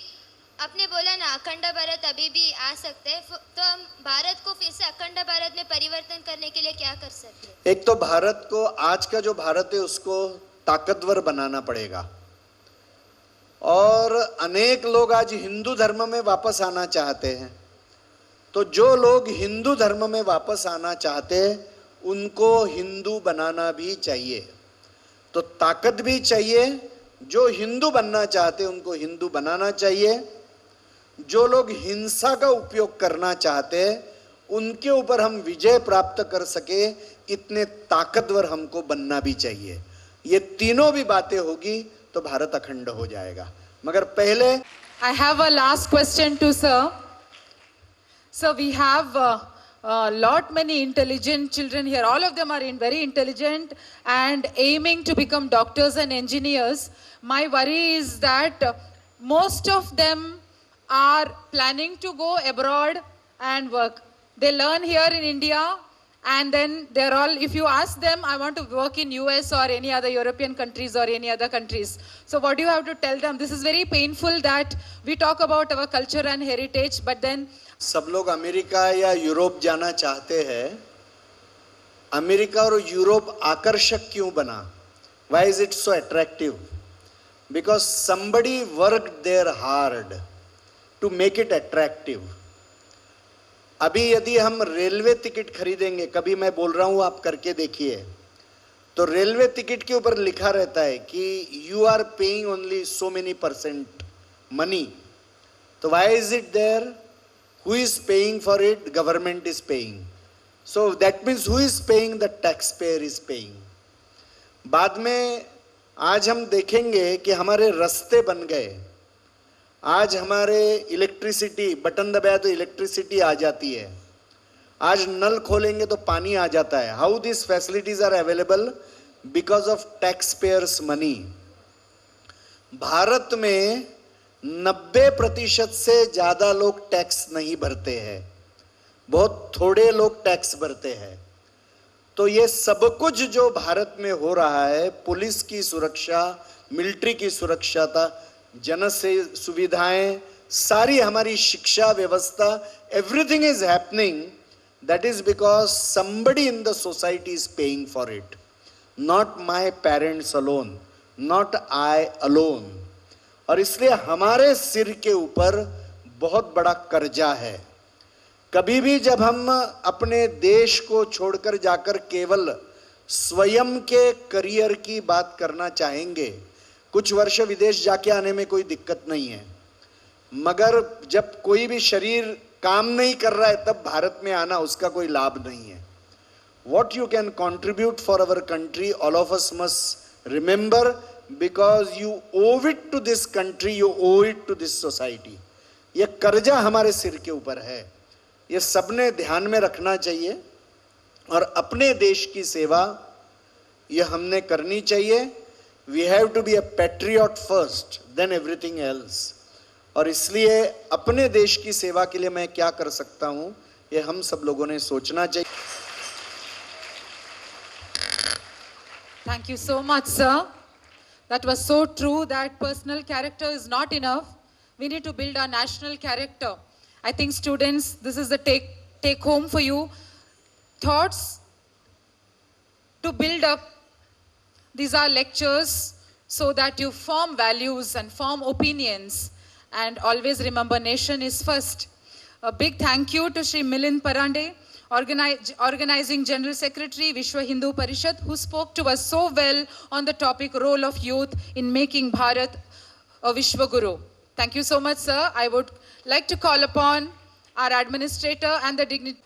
आपने बोला ना अखंड भारत अभी भी आ सकते हैं, तो हम भारत को फिर से अखंड भारत में परिवर्तन करने के लिए क्या कर सकते हैं? एक तो भारत को, आज का जो भारत है उसको ताकतवर बनाना पड़ेगा। और अनेक लोग आज हिंदू धर्म में वापस आना चाहते हैं, तो जो लोग हिंदू धर्म में वापस आना चाहते हैं उनको हिंदू बनाना भी चाहिए। तो ताकत भी चाहिए, जो हिंदू बनना चाहते हैं उनको हिंदू बनाना चाहिए। जो लोग हिंसा का उपयोग करना चाहते हैं उनके ऊपर हम विजय प्राप्त कर सके, इतने ताकतवर हमको बनना भी चाहिए। ये तीनों भी बातें होगी तो भारत अखंड हो जाएगा। मगर पहले I have a last question to sir. So we have lot many intelligent children here. All of them are very intelligent and aiming to become doctors and engineers. My worry is that most of them are planning to go abroad and work. They learn here in India and then they're all, if you ask them, I want to work in US or any other European countries or any other countries. So what do you have to tell them? This is very painful that we talk about our culture and heritage, but then सब लोग America या Europe जाना चाहते हैं। America और Europe आकर्षक क्यों बना? Why is it so attractive? Because somebody worked there hard to make it attractive. अभी यदि हम रेलवे टिकट खरीदेंगे, कभी मैं बोल रहा हूं आप करके देखिए, तो रेलवे टिकट के ऊपर लिखा रहता है कि you are paying only so many % money. तो why is it there? Who is paying for it? Government is paying. So that means who is paying? The taxpayer is paying. बाद में आज हम देखेंगे कि हमारे रास्ते बन गए। आज हमारे इलेक्ट्रिसिटी, बटन दबाया तो इलेक्ट्रिसिटी आ जाती है। आज नल खोलेंगे तो पानी आ जाता है। How these facilities are available? Because of taxpayers' money. Bharat में 90% से ज्यादा लोग टैक्स नहीं भरते हैं, बहुत थोड़े लोग टैक्स भरते हैं। तो ये सब कुछ जो भारत में हो रहा है, पुलिस की सुरक्षा, मिलिट्री की सुरक्षा, जन से सुविधाएं, सारी हमारी शिक्षा व्यवस्था, everything is happening, that is because somebody in the society is paying for it, not my parents alone, not I alone. और इसलिए हमारे सिर के ऊपर बहुत बड़ा कर्जा है। कभी भी जब हम अपने देश को छोड़कर जाकर केवल स्वयं के करियर की बात करना चाहेंगे, कुछ वर्ष विदेश जाके आने में कोई दिक्कत नहीं है, मगर जब कोई भी शरीर काम नहीं कर रहा है तब भारत में आना, उसका कोई लाभ नहीं है। What you can contribute for our country, all of us must remember, because you owe it to this country, you owe it to this society. ये कर्जा हमारे सिर के ऊपर है, ये सबने ध्यान में रखना चाहिए। और अपने देश की सेवा ये हमने करनी चाहिए। We have to be a patriot first, then everything else. और इसलिए अपने देश की सेवा के लिए मैं क्या कर सकता हूं, ये हम सब लोगों ने सोचना चाहिए। Thank you so much, sir. That was so true that personal character is not enough. We need to build our national character. I think students, this is the take home for you. Thoughts to build up. These are lectures so that you form values and form opinions. And always remember, nation is first. A big thank you to Shri Milind Parande, Organizing General Secretary, Vishwa Hindu Parishad, who spoke to us so well on the topic role of youth in making Bharat a Vishwa Guru. Thank you so much, sir. I would like to call upon our administrator and the dignitary.